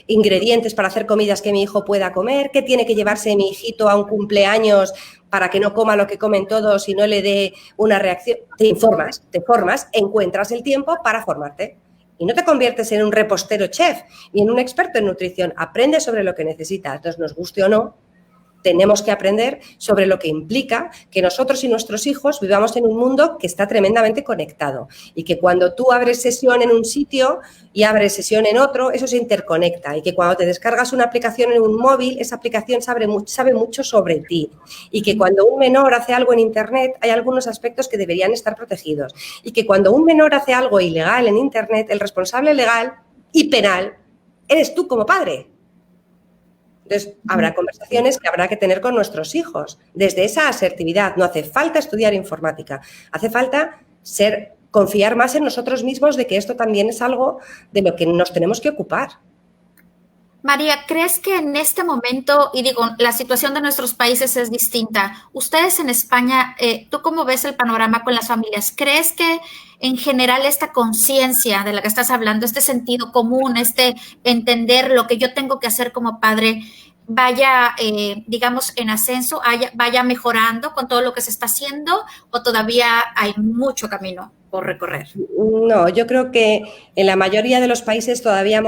ingredientes para hacer comidas que mi hijo pueda comer, qué tiene que llevarse mi hijito a un cumpleaños para que no coma lo que comen todos y no le dé una reacción. Te formas, encuentras el tiempo para formarte. Y no te conviertes en un repostero chef ni en un experto en nutrición. Aprende sobre lo que necesitas. Entonces, nos guste o no, tenemos que aprender sobre lo que implica que nosotros y nuestros hijos vivamos en un mundo que está tremendamente conectado y que cuando tú abres sesión en un sitio y abres sesión en otro, eso se interconecta y que cuando te descargas una aplicación en un móvil, esa aplicación sabe mucho sobre ti y que cuando un menor hace algo en Internet hay algunos aspectos que deberían estar protegidos y que cuando un menor hace algo ilegal en Internet, el responsable legal y penal eres tú como padre. Entonces, habrá conversaciones que habrá que tener con nuestros hijos. Desde esa asertividad, no hace falta estudiar informática, hace falta confiar más en nosotros mismos de que esto también es algo de lo que nos tenemos que ocupar. María, ¿crees que en este momento, y digo, la situación de nuestros países es distinta? Ustedes en España, ¿tú cómo ves el panorama con las familias? ¿Crees que en general esta conciencia de la que estás hablando, este sentido común, este entender lo que yo tengo que hacer como padre, vaya, digamos, en ascenso, vaya mejorando con todo lo que se está haciendo, o todavía hay mucho camino por recorrer? No, yo creo que en la mayoría de los países todavía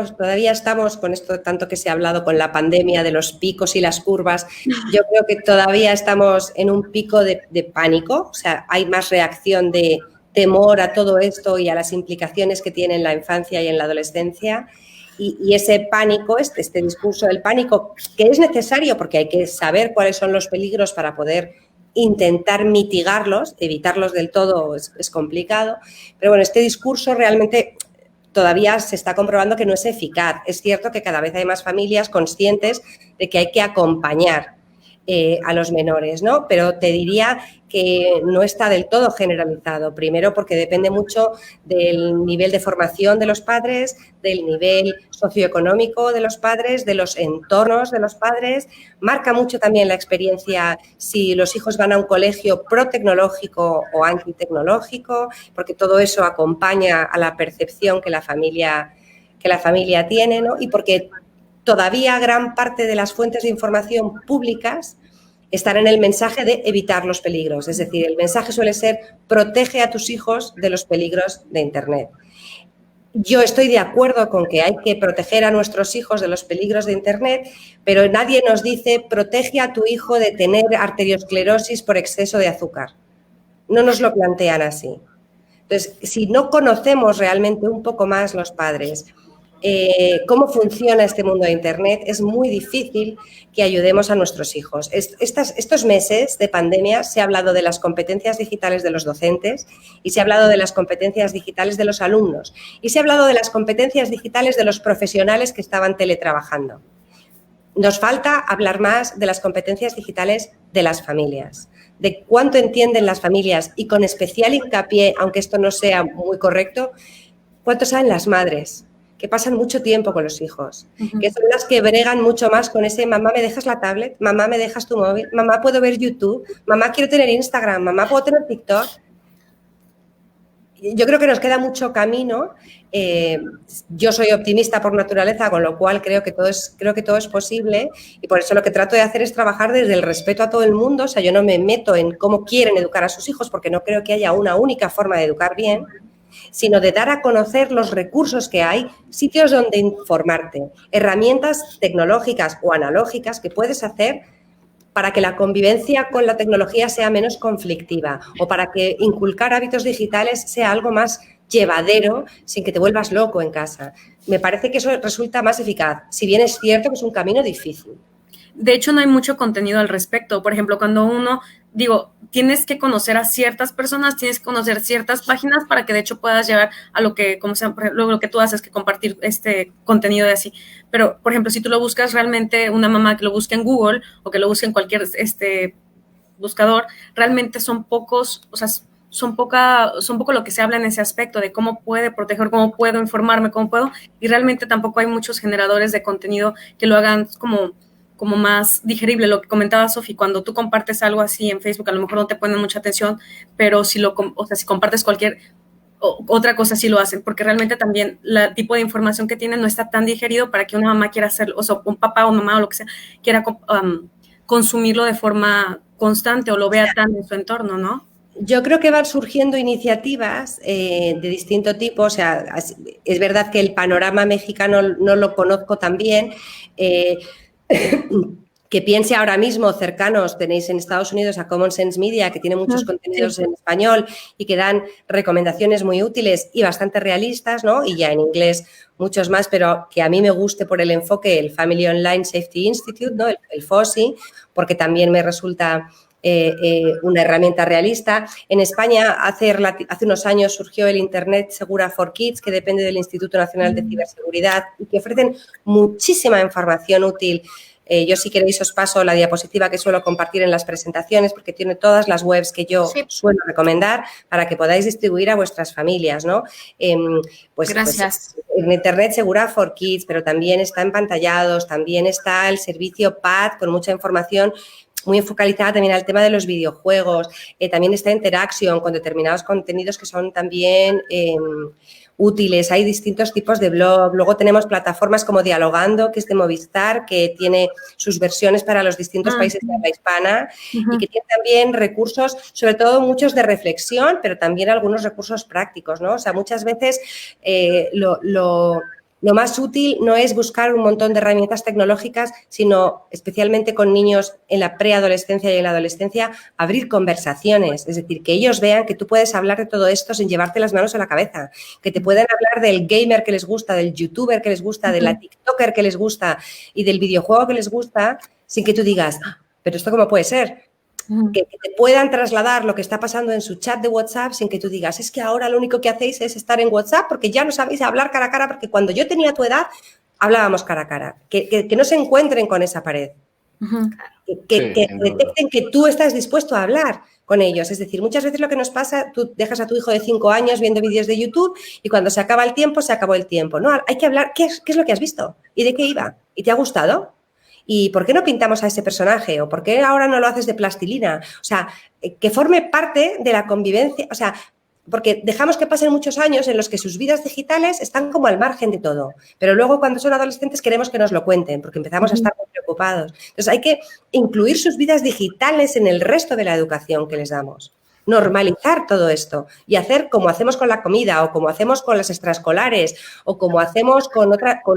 estamos con esto tanto que se ha hablado con la pandemia de los picos y las curvas. Yo creo que todavía estamos en un pico de pánico, o sea, hay más reacción de temor a todo esto y a las implicaciones que tiene en la infancia y en la adolescencia. Y ese pánico, este discurso del pánico, que es necesario porque hay que saber cuáles son los peligros para poder intentar mitigarlos, evitarlos del todo es complicado, pero bueno, este discurso realmente todavía se está comprobando que no es eficaz. Es cierto que cada vez hay más familias conscientes de que hay que acompañar a los menores, ¿no? Pero te diría que no está del todo generalizado. Primero porque depende mucho del nivel de formación de los padres, del nivel socioeconómico de los padres, de los entornos de los padres. Marca mucho también la experiencia si los hijos van a un colegio pro-tecnológico o antitecnológico, porque todo eso acompaña a la percepción que la familia tiene, ¿no? Y porque todavía gran parte de las fuentes de información públicas están en el mensaje de evitar los peligros. Es decir, el mensaje suele ser protege a tus hijos de los peligros de Internet. Yo estoy de acuerdo con que hay que proteger a nuestros hijos de los peligros de Internet, pero nadie nos dice protege a tu hijo de tener arteriosclerosis por exceso de azúcar. No nos lo plantean así. Entonces, si no conocemos realmente un poco más los padres cómo funciona este mundo de Internet, es muy difícil que ayudemos a nuestros hijos. Estos meses de pandemia se ha hablado de las competencias digitales de los docentes y se ha hablado de las competencias digitales de los alumnos y se ha hablado de las competencias digitales de los profesionales que estaban teletrabajando. Nos falta hablar más de las competencias digitales de las familias, de cuánto entienden las familias y con especial hincapié, aunque esto no sea muy correcto, cuánto saben las madres, que pasan mucho tiempo con los hijos, que son las que bregan mucho más con ese mamá, ¿me dejas la tablet? Mamá, ¿me dejas tu móvil? Mamá, ¿puedo ver YouTube? Mamá, quiero tener Instagram. Mamá, ¿puedo tener TikTok? Yo creo que nos queda mucho camino. Yo soy optimista por naturaleza, con lo cual creo que todo es posible y por eso lo que trato de hacer es trabajar desde el respeto a todo el mundo. O sea, yo no me meto en cómo quieren educar a sus hijos porque no creo que haya una única forma de educar bien, sino de dar a conocer los recursos que hay, sitios donde informarte, herramientas tecnológicas o analógicas que puedes hacer para que la convivencia con la tecnología sea menos conflictiva o para que inculcar hábitos digitales sea algo más llevadero sin que te vuelvas loco en casa. Me parece que eso resulta más eficaz, si bien es cierto que es un camino difícil. De hecho, no hay mucho contenido al respecto. Por ejemplo, cuando tienes que conocer a ciertas personas, tienes que conocer ciertas páginas para que de hecho puedas llegar a lo que, como sea, lo que tú haces, que compartir este contenido de así. Pero, por ejemplo, si tú lo buscas realmente, una mamá que lo busque en Google o que lo busque en cualquier buscador, realmente son pocos, o sea, son poco lo que se habla en ese aspecto de cómo puede proteger, cómo puedo informarme, cómo puedo, y realmente tampoco hay muchos generadores de contenido que lo hagan como más digerible. Lo que comentaba Sofi, cuando tú compartes algo así en Facebook, a lo mejor no te ponen mucha atención, pero si compartes cualquier otra cosa sí lo hacen, porque realmente también el tipo de información que tienen no está tan digerido para que una mamá quiera hacerlo, o sea, un papá o mamá o lo que sea, quiera consumirlo de forma constante o lo vea tan en su entorno, ¿no? Yo creo que van surgiendo iniciativas de distinto tipo. O sea, es verdad que el panorama mexicano no lo conozco tan bien. Que piense ahora mismo cercanos, tenéis en Estados Unidos a Common Sense Media, que tiene muchos contenidos en español y que dan recomendaciones muy útiles y bastante realistas, ¿no? Y ya en inglés muchos más, pero que a mí me guste por el enfoque, el Family Online Safety Institute, ¿no? El FOSI, porque también me resulta una herramienta realista. En España hace unos años surgió el Internet Segura for Kids, que depende del Instituto Nacional de Ciberseguridad y que ofrecen muchísima información útil Yo, si queréis, os paso la diapositiva que suelo compartir en las presentaciones, porque tiene todas las webs que yo suelo recomendar para que podáis distribuir a vuestras familias, ¿no? Gracias. Pues, en Internet Segura for Kids, pero también está en Pantallados, también está el servicio PAD con mucha información muy focalizada también al tema de los videojuegos. También está Interaction con determinados contenidos que son también útiles. Hay distintos tipos de blog. Luego tenemos plataformas como Dialogando, que es de Movistar, que tiene sus versiones para los distintos países de habla hispana y que tiene también recursos, sobre todo muchos de reflexión, pero también algunos recursos prácticos, ¿no? O sea, muchas veces lo más útil no es buscar un montón de herramientas tecnológicas, sino especialmente con niños en la preadolescencia y en la adolescencia, abrir conversaciones. Es decir, que ellos vean que tú puedes hablar de todo esto sin llevarte las manos a la cabeza, que te pueden hablar del gamer que les gusta, del youtuber que les gusta, de la tiktoker que les gusta y del videojuego que les gusta, sin que tú digas, pero ¿esto cómo puede ser? Que te puedan trasladar lo que está pasando en su chat de WhatsApp sin que tú digas, es que ahora lo único que hacéis es estar en WhatsApp porque ya no sabéis hablar cara a cara, porque cuando yo tenía tu edad hablábamos cara a cara. Que no se encuentren con esa pared. Que detecten que tú estás dispuesto a hablar con ellos. Es decir, muchas veces lo que nos pasa, tú dejas a tu hijo de 5 años viendo vídeos de YouTube y cuando se acaba el tiempo, se acabó el tiempo. No, hay que hablar, ¿qué es lo que has visto? ¿Y de qué iba? ¿Y te ha gustado? ¿Y por qué no pintamos a ese personaje? ¿O por qué ahora no lo haces de plastilina? O sea, que forme parte de la convivencia, o sea, porque dejamos que pasen muchos años en los que sus vidas digitales están como al margen de todo, pero luego cuando son adolescentes queremos que nos lo cuenten porque empezamos a estar muy preocupados. Entonces hay que incluir sus vidas digitales en el resto de la educación que les damos. Normalizar todo esto y hacer como hacemos con la comida o como hacemos con las extraescolares o como hacemos con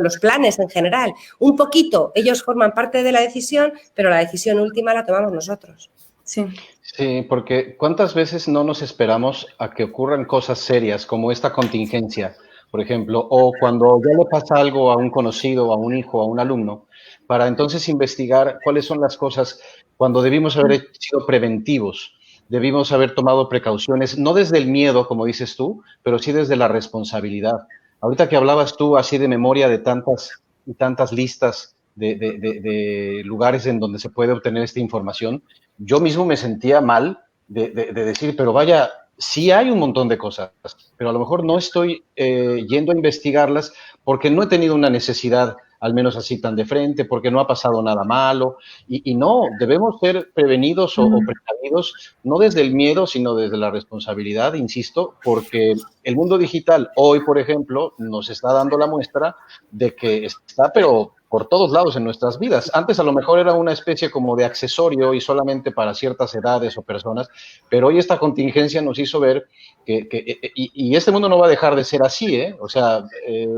los planes en general. Un poquito, ellos forman parte de la decisión, pero la decisión última la tomamos nosotros. Sí. Sí, porque ¿cuántas veces no nos esperamos a que ocurran cosas serias como esta contingencia, por ejemplo, o cuando ya le pasa algo a un conocido, a un hijo, a un alumno, para entonces investigar cuáles son las cosas cuando debimos haber sido preventivos? Debimos haber tomado precauciones, no desde el miedo, como dices tú, pero sí desde la responsabilidad. Ahorita que hablabas tú así de memoria de tantas y tantas listas de lugares en donde se puede obtener esta información, yo mismo me sentía mal de decir, pero vaya, sí hay un montón de cosas, pero a lo mejor no estoy yendo a investigarlas porque no he tenido una necesidad al menos así tan de frente, porque no ha pasado nada malo. Y no, debemos ser prevenidos o precavidos, no desde el miedo, sino desde la responsabilidad, insisto, porque el mundo digital hoy, por ejemplo, nos está dando la muestra de que está, pero por todos lados en nuestras vidas. Antes a lo mejor era una especie como de accesorio y solamente para ciertas edades o personas, pero hoy esta contingencia nos hizo ver y este mundo no va a dejar de ser así, ¿eh? O sea,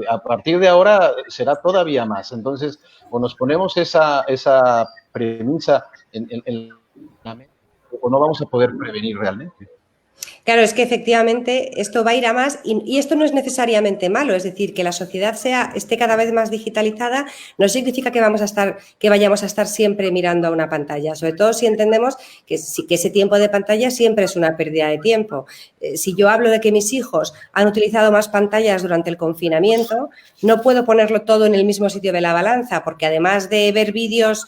a partir de ahora será todavía más. Entonces, o nos ponemos esa premisa en la mente, o no vamos a poder prevenir realmente. Claro, es que efectivamente esto va a ir a más y esto no es necesariamente malo, es decir, que la sociedad esté cada vez más digitalizada no significa que vayamos a estar siempre mirando a una pantalla, sobre todo si entendemos que ese tiempo de pantalla siempre es una pérdida de tiempo. Si yo hablo de que mis hijos han utilizado más pantallas durante el confinamiento, no puedo ponerlo todo en el mismo sitio de la balanza, porque además de ver vídeos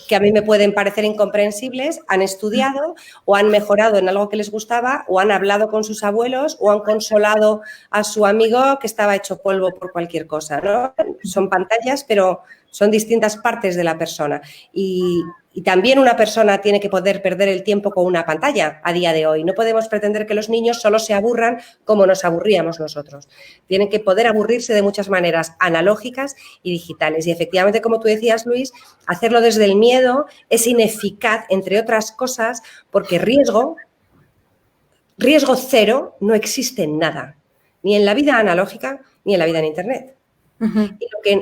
que a mí me pueden parecer incomprensibles, han estudiado o han mejorado en algo que les gustaba o han hablado con sus abuelos o han consolado a su amigo que estaba hecho polvo por cualquier cosa, ¿no? Son pantallas, pero son distintas partes de la persona. Y también una persona tiene que poder perder el tiempo con una pantalla a día de hoy. No podemos pretender que los niños solo se aburran como nos aburríamos nosotros. Tienen que poder aburrirse de muchas maneras analógicas y digitales. Y efectivamente, como tú decías, Luis, hacerlo desde el miedo es ineficaz, entre otras cosas, porque riesgo cero no existe en nada, ni en la vida analógica ni en la vida en Internet.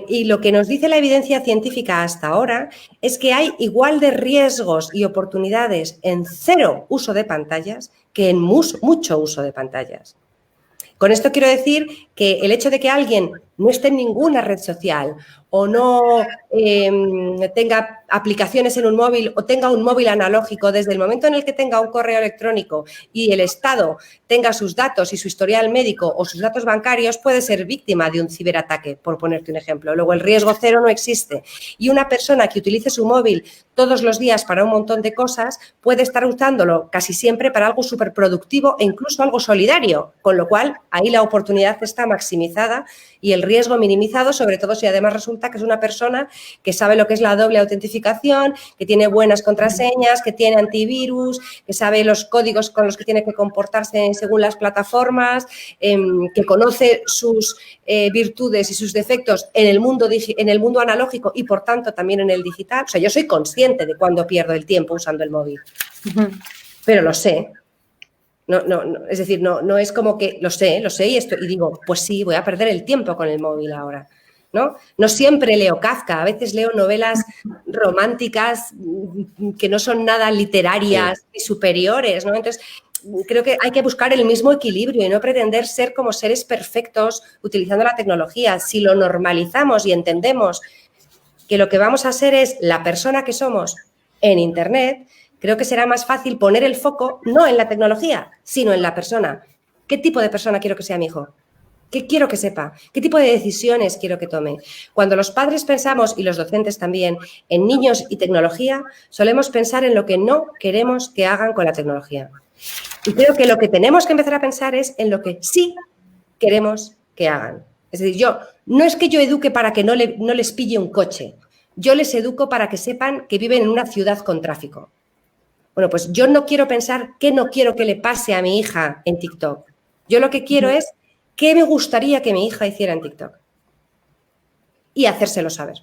Y lo que nos dice la evidencia científica hasta ahora es que hay igual de riesgos y oportunidades en cero uso de pantallas que en mucho uso de pantallas. Con esto quiero decir que el hecho de que alguien no esté en ninguna red social o no tenga aplicaciones en un móvil o tenga un móvil analógico, desde el momento en el que tenga un correo electrónico y el Estado tenga sus datos y su historial médico o sus datos bancarios, puede ser víctima de un ciberataque, por ponerte un ejemplo. Luego, el riesgo cero no existe. Y una persona que utilice su móvil todos los días para un montón de cosas puede estar usándolo casi siempre para algo súper productivo e incluso algo solidario, con lo cual ahí la oportunidad está maximizada y el riesgo minimizado, sobre todo si además resulta que es una persona que sabe lo que es la doble autentificación, que tiene buenas contraseñas, que tiene antivirus, que sabe los códigos con los que tiene que comportarse según las plataformas, que conoce sus virtudes y sus defectos en el mundo analógico y, por tanto, también en el digital. O sea, yo soy consciente de cuando pierdo el tiempo usando el móvil, pero lo sé. No, es decir, no es como que lo sé y digo, pues sí, voy a perder el tiempo con el móvil ahora, ¿no? No siempre leo Kafka, a veces leo novelas románticas que no son nada literarias ni superiores, ¿no? Entonces, creo que hay que buscar el mismo equilibrio y no pretender ser como seres perfectos utilizando la tecnología. Si lo normalizamos y entendemos que lo que vamos a ser es la persona que somos en Internet, creo que será más fácil poner el foco no en la tecnología, sino en la persona. ¿Qué tipo de persona quiero que sea mi hijo? ¿Qué quiero que sepa? ¿Qué tipo de decisiones quiero que tome? Cuando los padres pensamos, y los docentes también, en niños y tecnología, solemos pensar en lo que no queremos que hagan con la tecnología. Y creo que lo que tenemos que empezar a pensar es en lo que sí queremos que hagan. Es decir, no es que yo eduque para que no les pille un coche. Yo les educo para que sepan que viven en una ciudad con tráfico. Bueno, pues yo no quiero pensar qué no quiero que le pase a mi hija en TikTok. Yo lo que quiero es qué me gustaría que mi hija hiciera en TikTok. Y hacérselo saber.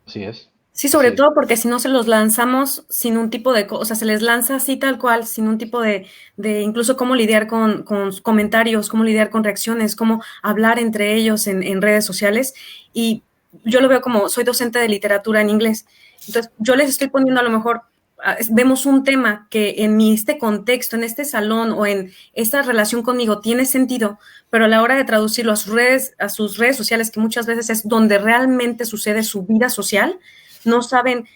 Así es. Sí, sobre todo porque si no se los lanzamos sin un tipo de... O sea, se les lanza así tal cual, sin un tipo de incluso cómo lidiar con comentarios, cómo lidiar con reacciones, cómo hablar entre ellos en redes sociales. Y yo lo veo como, soy docente de literatura en inglés. Entonces, yo les estoy poniendo a lo mejor... Vemos un tema que en este contexto, en este salón o en esta relación conmigo tiene sentido, pero a la hora de traducirlo a sus redes sociales, que muchas veces es donde realmente sucede su vida social, no saben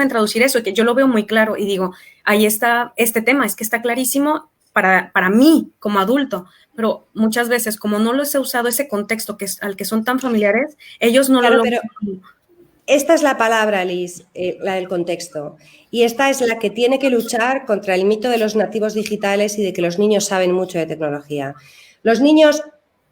traducir eso, y que yo lo veo muy claro y digo, ahí está este tema, es que está clarísimo para mí como adulto, pero muchas veces como no les he usado ese contexto al que son tan familiares, ellos no lo logran. Esta es la palabra, Liz, la del contexto. Y esta es la que tiene que luchar contra el mito de los nativos digitales y de que los niños saben mucho de tecnología. Los niños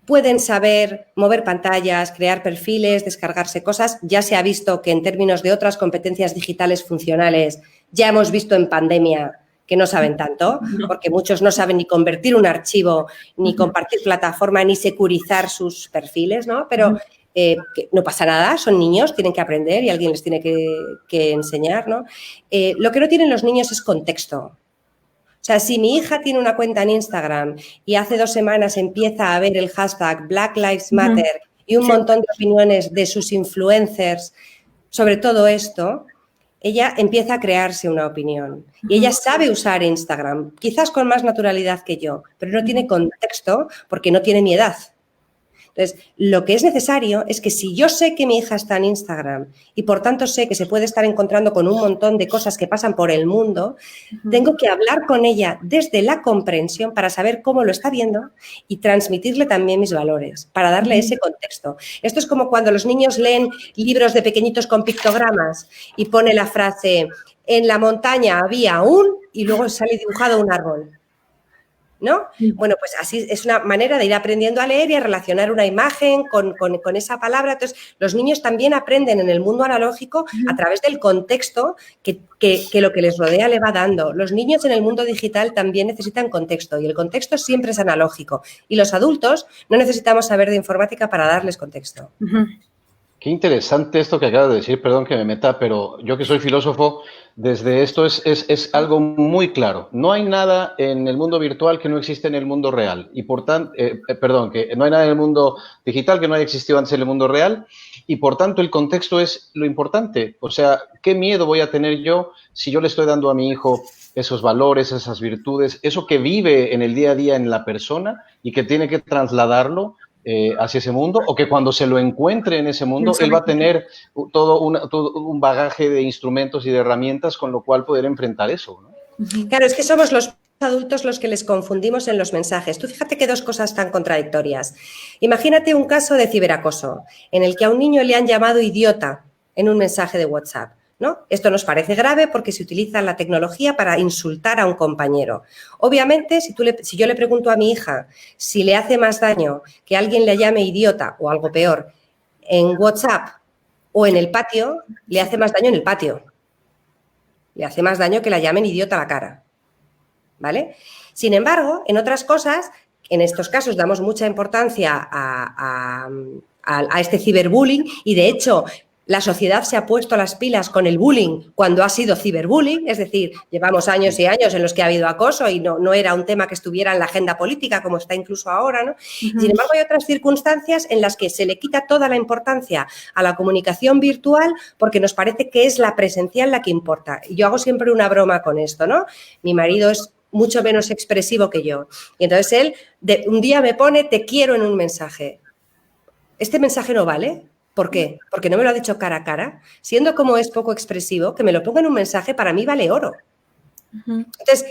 pueden saber mover pantallas, crear perfiles, descargarse cosas. Ya se ha visto que en términos de otras competencias digitales funcionales, ya hemos visto en pandemia que no saben tanto, porque muchos no saben ni convertir un archivo, ni compartir plataforma, ni securizar sus perfiles, ¿no? Pero que no pasa nada, son niños, tienen que aprender y alguien les tiene que enseñar, ¿no? Lo que no tienen los niños es contexto. O sea, si mi hija tiene una cuenta en Instagram y hace 2 semanas empieza a ver el hashtag Black Lives Matter y un montón de opiniones de sus influencers sobre todo esto, ella empieza a crearse una opinión. Y ella sabe usar Instagram, quizás con más naturalidad que yo, pero no tiene contexto porque no tiene mi edad. Entonces, lo que es necesario es que si yo sé que mi hija está en Instagram y por tanto sé que se puede estar encontrando con un montón de cosas que pasan por el mundo, tengo que hablar con ella desde la comprensión para saber cómo lo está viendo y transmitirle también mis valores, para darle ese contexto. Esto es como cuando los niños leen libros de pequeñitos con pictogramas y pone la frase, en la montaña había y luego sale dibujado un árbol. ¿No? Bueno, pues así es una manera de ir aprendiendo a leer y a relacionar una imagen con esa palabra. Entonces, los niños también aprenden en el mundo analógico a través del contexto que lo que les rodea le va dando. Los niños en el mundo digital también necesitan contexto y el contexto siempre es analógico. Y los adultos no necesitamos saber de informática para darles contexto. Qué interesante esto que acabas de decir, perdón que me meta, pero yo que soy filósofo, desde esto es algo muy claro. No hay nada en el mundo virtual que no existe en el mundo real. Y por tanto, que no hay nada en el mundo digital que no haya existido antes en el mundo real. Y por tanto, el contexto es lo importante. O sea, ¿qué miedo voy a tener yo si yo le estoy dando a mi hijo esos valores, esas virtudes, eso que vive en el día a día en la persona y que tiene que trasladarlo hacia ese mundo, o que cuando se lo encuentre en ese mundo, él va a tener todo un bagaje de instrumentos y de herramientas con lo cual poder enfrentar eso, ¿no? Claro, es que somos los adultos los que les confundimos en los mensajes. Tú fíjate que dos cosas tan contradictorias. Imagínate un caso de ciberacoso en el que a un niño le han llamado idiota en un mensaje de WhatsApp, ¿no? Esto nos parece grave porque se utiliza la tecnología para insultar a un compañero. Obviamente, si yo le pregunto a mi hija si le hace más daño que alguien le llame idiota o algo peor en WhatsApp o en el patio, le hace más daño en el patio. Le hace más daño que la llamen idiota a la cara, ¿vale? Sin embargo, en otras cosas, en estos casos damos mucha importancia a este ciberbullying y, de hecho, la sociedad se ha puesto las pilas con el bullying cuando ha sido ciberbullying, es decir, llevamos años y años en los que ha habido acoso y no era un tema que estuviera en la agenda política como está incluso ahora, ¿no? Uh-huh. Sin embargo, hay otras circunstancias en las que se le quita toda la importancia a la comunicación virtual porque nos parece que es la presencial la que importa. Y yo hago siempre una broma con esto, ¿no? Mi marido es mucho menos expresivo que yo y entonces él un día me pone te quiero en un mensaje. ¿Este mensaje no vale? ¿Por qué? Porque no me lo ha dicho cara a cara. Siendo como es poco expresivo, que me lo ponga en un mensaje para mí vale oro. Uh-huh. Entonces,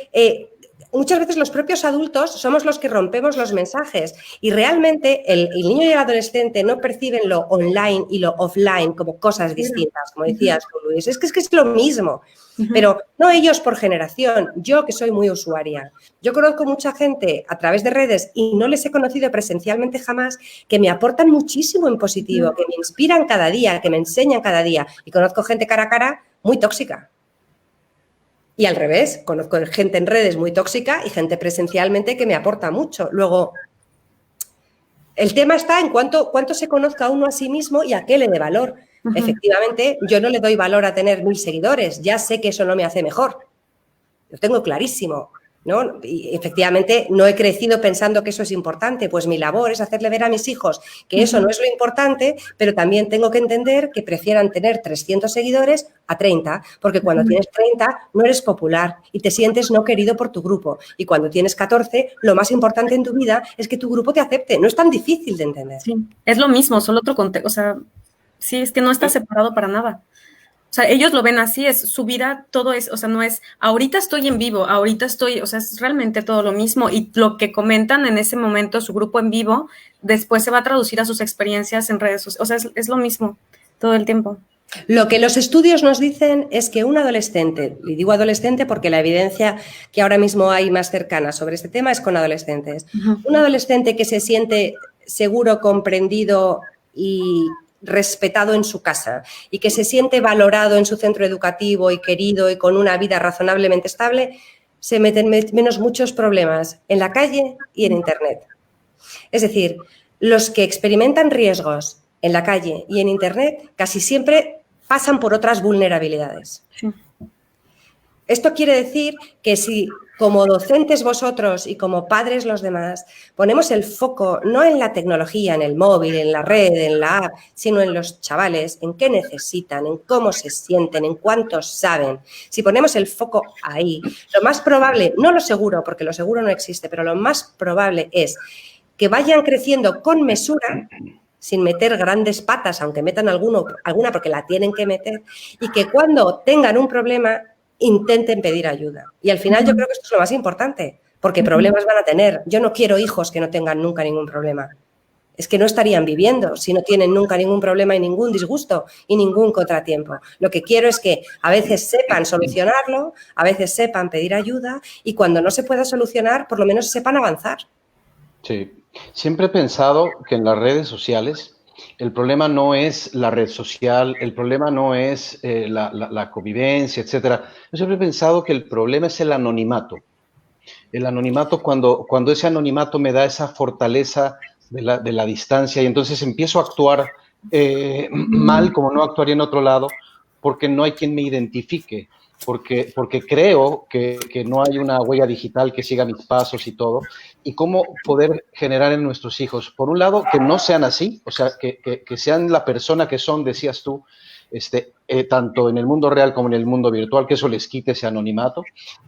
muchas veces los propios adultos somos los que rompemos los mensajes y realmente el niño y el adolescente no perciben lo online y lo offline como cosas distintas, como decías tú, Luis. Es que es lo mismo. Uh-huh. Pero no ellos por generación, yo que soy muy usuaria. Yo conozco mucha gente a través de redes y no les he conocido presencialmente jamás que me aportan muchísimo en positivo, que me inspiran cada día, que me enseñan cada día. Y conozco gente cara a cara muy tóxica. Y al revés, conozco gente en redes muy tóxica y gente presencialmente que me aporta mucho. Luego, el tema está en cuánto se conozca uno a sí mismo y a qué le dé valor. Uh-huh. Efectivamente, yo no le doy valor a tener 1000 seguidores, ya sé que eso no me hace mejor. Lo tengo clarísimo, ¿no? Y efectivamente no he crecido pensando que eso es importante, pues mi labor es hacerle ver a mis hijos que eso no es lo importante, pero también tengo que entender que prefieran tener 300 seguidores a 30, porque cuando tienes 30 no eres popular y te sientes no querido por tu grupo. Y cuando tienes 14, lo más importante en tu vida es que tu grupo te acepte. No es tan difícil de entender. Sí, es lo mismo, solo otro contexto. O sea, sí, es que no está separado para nada. O sea, ellos lo ven así, es su vida, todo es, o sea, no es, ahorita estoy en vivo, ahorita estoy, o sea, es realmente todo lo mismo y lo que comentan en ese momento, su grupo en vivo, después se va a traducir a sus experiencias en redes sociales, o sea, es lo mismo todo el tiempo. Lo que los estudios nos dicen es que un adolescente, y digo adolescente porque la evidencia que ahora mismo hay más cercana sobre este tema es con adolescentes. Uh-huh. Un adolescente que se siente seguro, comprendido y respetado en su casa y que se siente valorado en su centro educativo y querido y con una vida razonablemente estable, se meten menos muchos problemas en la calle y en Internet. Es decir, los que experimentan riesgos en la calle y en Internet casi siempre pasan por otras vulnerabilidades. Sí. Esto quiere decir que si como docentes vosotros y como padres los demás ponemos el foco no en la tecnología, en el móvil, en la red, en la app, sino en los chavales, en qué necesitan, en cómo se sienten, en cuántos saben. Si ponemos el foco ahí, lo más probable, no lo seguro, porque lo seguro no existe, pero lo más probable es que vayan creciendo con mesura, sin meter grandes patas, aunque metan alguna porque la tienen que meter, y que cuando tengan un problema intenten pedir ayuda. Y al final yo creo que esto es lo más importante, porque problemas van a tener. Yo no quiero hijos que no tengan nunca ningún problema. Es que no estarían viviendo si no tienen nunca ningún problema y ningún disgusto y ningún contratiempo. Lo que quiero es que a veces sepan solucionarlo, a veces sepan pedir ayuda y cuando no se pueda solucionar, por lo menos sepan avanzar. Sí, siempre he pensado que en las redes sociales el problema no es la red social, el problema no es la convivencia, etcétera. Yo siempre he pensado que el problema es el anonimato. El anonimato, cuando ese anonimato me da esa fortaleza de la distancia y entonces empiezo a actuar mal como no actuaría en otro lado porque no hay quien me identifique. Porque creo que no hay una huella digital que siga mis pasos y todo, y cómo poder generar en nuestros hijos, por un lado, que no sean así, o sea, que sean la persona que son, decías tú, tanto en el mundo real como en el mundo virtual, que eso les quite ese anonimato,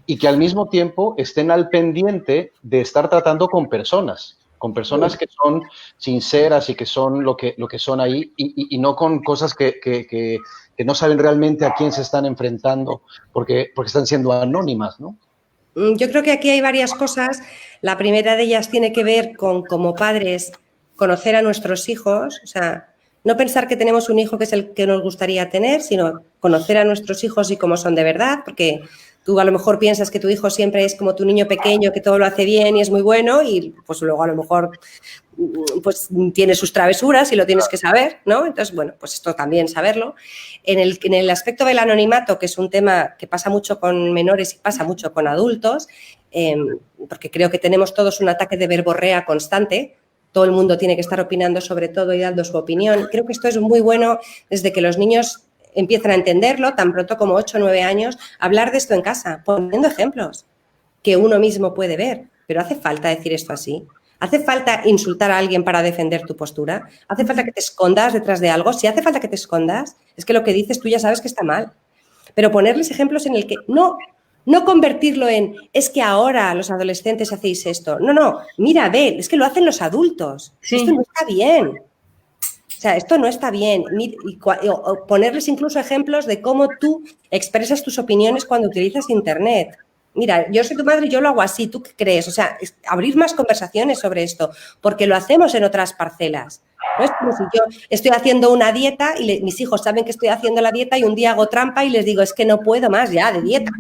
y que al mismo tiempo estén al pendiente de estar tratando con personas, con personas que son sinceras y que son lo que son ahí, y no con cosas que no saben realmente a quién se están enfrentando, porque están siendo anónimas, ¿no? Yo creo que aquí hay varias cosas. La primera de ellas tiene que ver con, como padres, conocer a nuestros hijos, o sea, no pensar que tenemos un hijo que es el que nos gustaría tener, sino conocer a nuestros hijos y cómo son de verdad, porque tú a lo mejor piensas que tu hijo siempre es como tu niño pequeño, que todo lo hace bien y es muy bueno, y pues luego a lo mejor pues tiene sus travesuras y lo tienes que saber, ¿no? Entonces, bueno, pues esto también saberlo. En el aspecto del anonimato, que es un tema que pasa mucho con menores y pasa mucho con adultos, porque creo que tenemos todos un ataque de verborrea constante, todo el mundo tiene que estar opinando sobre todo y dando su opinión. Creo que esto es muy bueno desde que los niños empiezan a entenderlo, tan pronto como 8 o 9 años, hablar de esto en casa, poniendo ejemplos que uno mismo puede ver. Pero ¿hace falta decir esto así? ¿Hace falta insultar a alguien para defender tu postura? ¿Hace falta que te escondas detrás de algo? Si hace falta que te escondas, es que lo que dices tú ya sabes que está mal. Pero ponerles ejemplos en el que no convertirlo en es que ahora los adolescentes hacéis esto. No, mira, ve, es que lo hacen los adultos. Sí. Esto no está bien. O sea, esto no está bien. O ponerles incluso ejemplos de cómo tú expresas tus opiniones cuando utilizas Internet. Mira, yo soy tu madre y yo lo hago así, ¿tú qué crees? O sea, abrir más conversaciones sobre esto, porque lo hacemos en otras parcelas. No es como si yo estoy haciendo una dieta y mis hijos saben que estoy haciendo la dieta y un día hago trampa y les digo, es que no puedo más ya de dieta.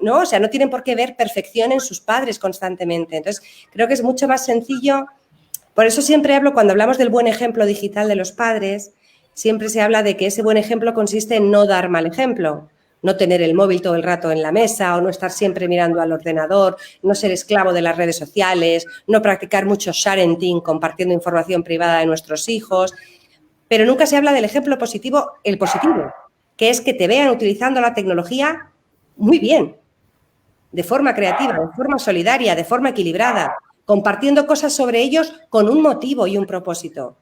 ¿No? O sea, no tienen por qué ver perfección en sus padres constantemente. Entonces, creo que es mucho más sencillo. Por eso siempre hablo, cuando hablamos del buen ejemplo digital de los padres, siempre se habla de que ese buen ejemplo consiste en no dar mal ejemplo. No tener el móvil todo el rato en la mesa o no estar siempre mirando al ordenador, no ser esclavo de las redes sociales, no practicar mucho sharenting, compartiendo información privada de nuestros hijos. Pero nunca se habla del ejemplo positivo, el positivo, que es que te vean utilizando la tecnología muy bien, de forma creativa, de forma solidaria, de forma equilibrada, compartiendo cosas sobre ellos con un motivo y un propósito.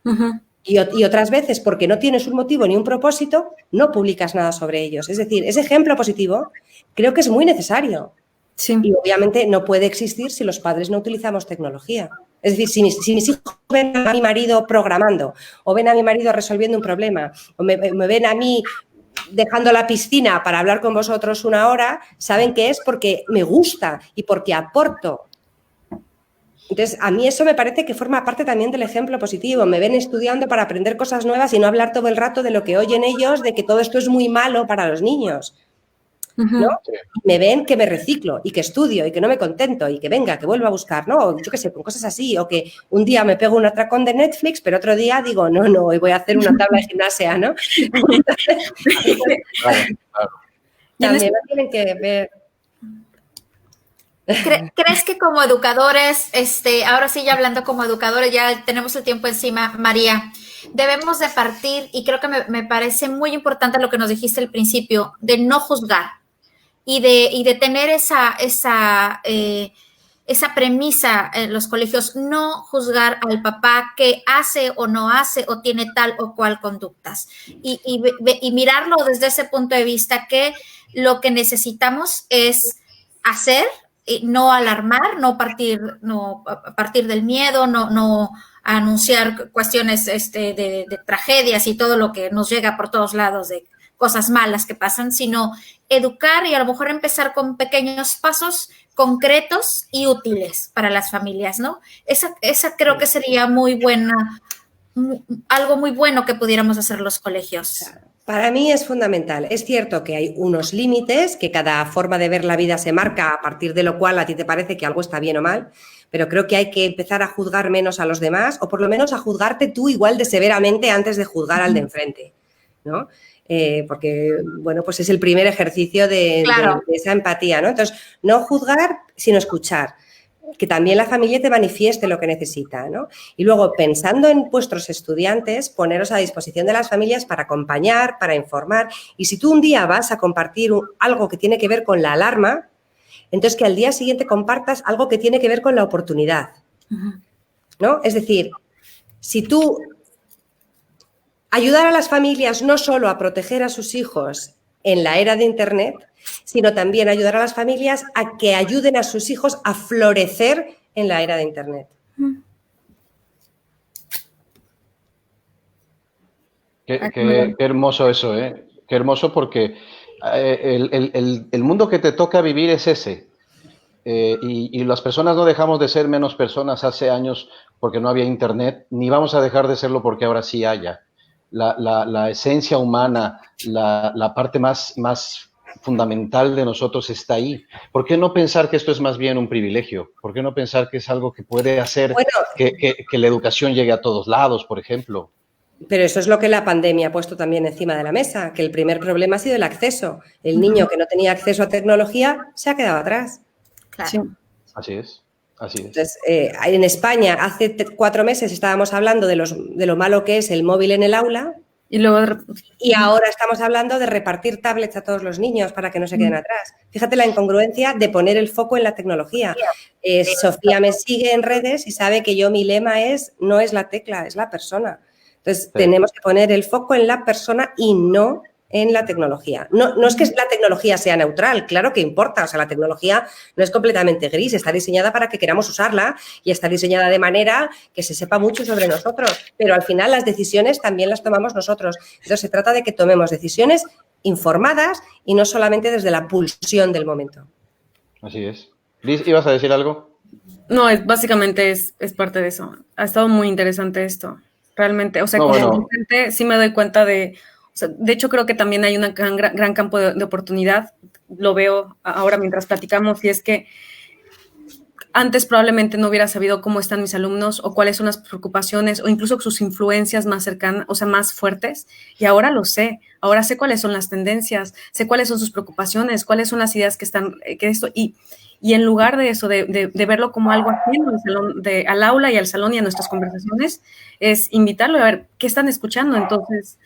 Uh-huh. Y otras veces, porque no tienes un motivo ni un propósito, no publicas nada sobre ellos. Es decir, ese ejemplo positivo creo que es muy necesario. Sí. Y obviamente no puede existir si los padres no utilizamos tecnología. Es decir, si mis hijos ven a mi marido programando, o ven a mi marido resolviendo un problema, o me ven a mí dejando la piscina para hablar con vosotros 1 hora, saben que es porque me gusta y porque aporto. Entonces, a mí eso me parece que forma parte también del ejemplo positivo. Me ven estudiando para aprender cosas nuevas y no hablar todo el rato de lo que oyen ellos, de que todo esto es muy malo para los niños. ¿No? Me ven que me reciclo y que estudio y que no me contento y que venga, que vuelvo a buscar, ¿no? O yo qué sé, con cosas así. O que un día me pego un atracón de Netflix, pero otro día digo, no, hoy voy a hacer una tabla de gimnasia, ¿no? Claro. También lo tienen que ver. ¿Crees que como educadores, ahora sí ya hablando como educadores, ya tenemos el tiempo encima, María, debemos de partir, y creo que me parece muy importante lo que nos dijiste al principio, de no juzgar y de tener esa premisa en los colegios, no juzgar al papá que hace o no hace o tiene tal o cual conductas y mirarlo desde ese punto de vista, que lo que necesitamos es hacer, no alarmar, no a partir del miedo, no anunciar cuestiones de tragedias y todo lo que nos llega por todos lados de cosas malas que pasan, sino educar y a lo mejor empezar con pequeños pasos concretos y útiles para las familias, ¿no? Esa creo que sería muy buena, algo muy bueno que pudiéramos hacer los colegios. Para mí es fundamental. Es cierto que hay unos límites, que cada forma de ver la vida se marca a partir de lo cual a ti te parece que algo está bien o mal, pero creo que hay que empezar a juzgar menos a los demás, o por lo menos a juzgarte tú igual de severamente antes de juzgar al de enfrente, ¿no? Porque, bueno, pues es el primer ejercicio de esa empatía, ¿no? Entonces, no juzgar, sino escuchar. Que también la familia te manifieste lo que necesita, ¿no? Y luego, pensando en vuestros estudiantes, poneros a disposición de las familias para acompañar, para informar. Y si tú un día vas a compartir algo que tiene que ver con la alarma, entonces que al día siguiente compartas algo que tiene que ver con la oportunidad, ¿no? Es decir, si tú ayudar a las familias no solo a proteger a sus hijos en la era de Internet, sino también ayudar a las familias a que ayuden a sus hijos a florecer en la era de Internet. Qué hermoso eso, ¿eh? Qué hermoso porque el mundo que te toca vivir es ese. Y las personas no dejamos de ser menos personas hace años porque no había internet, ni vamos a dejar de serlo porque ahora sí haya. La esencia humana, la parte más fundamental de nosotros está ahí. ¿Por qué no pensar que esto es más bien un privilegio? ¿Por qué no pensar que es algo que puede hacer que la educación llegue a todos lados, por ejemplo? Pero eso es lo que la pandemia ha puesto también encima de la mesa, que el primer problema ha sido el acceso. El niño que no tenía acceso a tecnología se ha quedado atrás. Claro. Sí. Así es, así es. Entonces, en España hace 4 meses estábamos hablando de lo malo que es el móvil en el aula Y luego, y ahora estamos hablando de repartir tablets a todos los niños para que no se queden atrás. Fíjate la incongruencia de poner el foco en la tecnología. Sofía me sigue en redes y sabe que mi lema no es la tecla, es la persona. Entonces, tenemos que poner el foco en la persona y no en la tecnología. No es que la tecnología sea neutral, claro que importa. O sea, la tecnología no es completamente gris, está diseñada para que queramos usarla y está diseñada de manera que se sepa mucho sobre nosotros. Pero al final las decisiones también las tomamos nosotros. Entonces, se trata de que tomemos decisiones informadas y no solamente desde la pulsión del momento. Así es. Liz, ¿ibas a decir algo? no, básicamente es parte de eso. Ha estado muy interesante esto, realmente. O sea, como docente sí me doy cuenta de hecho creo que también hay un gran campo de oportunidad. Lo veo ahora mientras platicamos y es que antes probablemente no hubiera sabido cómo están mis alumnos o cuáles son las preocupaciones o incluso sus influencias más cercanas, o sea, más fuertes. Y ahora lo sé. Ahora sé cuáles son las tendencias, sé cuáles son sus preocupaciones, cuáles son las ideas que están, y en lugar de eso, de verlo como algo ajeno al aula y al salón y a nuestras conversaciones, es invitarlo a ver qué están escuchando. Entonces,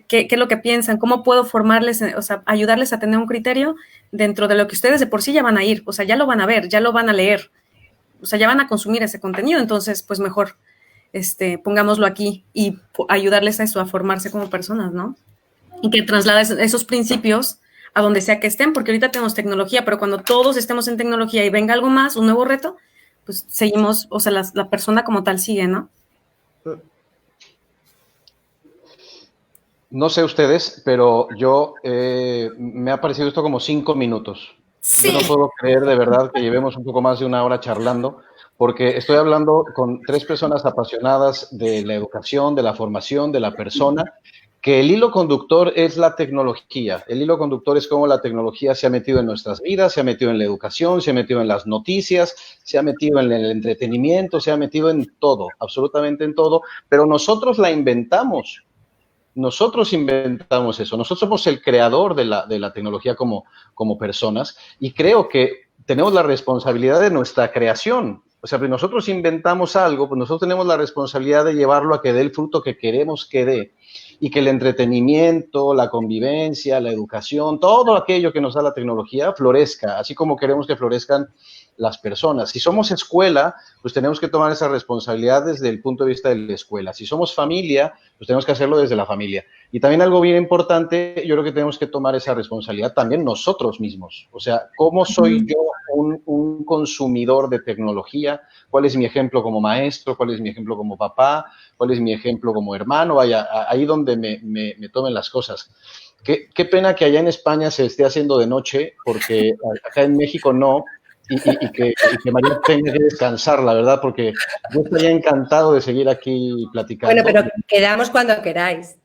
qué es lo que piensan, cómo puedo formarles, o sea, ayudarles a tener un criterio dentro de lo que ustedes de por sí ya van a ir, o sea, ya lo van a ver, ya lo van a leer, o sea, ya van a consumir ese contenido. Entonces, pues mejor pongámoslo aquí y ayudarles a eso, a formarse como personas, ¿no? Y que traslades esos principios a donde sea que estén, porque ahorita tenemos tecnología, pero cuando todos estemos en tecnología y venga algo más, un nuevo reto, pues seguimos, o sea, la persona como tal sigue, ¿no? No sé ustedes, pero yo me ha parecido esto como 5 minutos. Sí. Yo no puedo creer de verdad que llevemos un poco más de 1 hora charlando, porque estoy hablando con 3 personas apasionadas de la educación, de la formación, de la persona, que el hilo conductor es la tecnología. El hilo conductor es cómo la tecnología se ha metido en nuestras vidas, se ha metido en la educación, se ha metido en las noticias, se ha metido en el entretenimiento, se ha metido en todo, absolutamente en todo, pero nosotros la inventamos. Nosotros inventamos eso, nosotros somos el creador de la tecnología como personas, y creo que tenemos la responsabilidad de nuestra creación. O sea, si nosotros inventamos algo, pues nosotros tenemos la responsabilidad de llevarlo a que dé el fruto que queremos que dé, y que el entretenimiento, la convivencia, la educación, todo aquello que nos da la tecnología florezca, así como queremos que florezcan las personas. Si somos escuela, pues tenemos que tomar esa responsabilidad desde el punto de vista de la escuela. Si somos familia, pues tenemos que hacerlo desde la familia. Y también algo bien importante, yo creo que tenemos que tomar esa responsabilidad también nosotros mismos. O sea, ¿cómo soy yo un consumidor de tecnología? ¿Cuál es mi ejemplo como maestro? ¿Cuál es mi ejemplo como papá? ¿Cuál es mi ejemplo como hermano? Vaya, ahí donde me tomen las cosas. Qué pena que allá en España se esté haciendo de noche, porque acá en México no. Y que María tenga que descansar, la verdad, porque yo estaría encantado de seguir aquí platicando. Bueno, pero quedamos cuando queráis.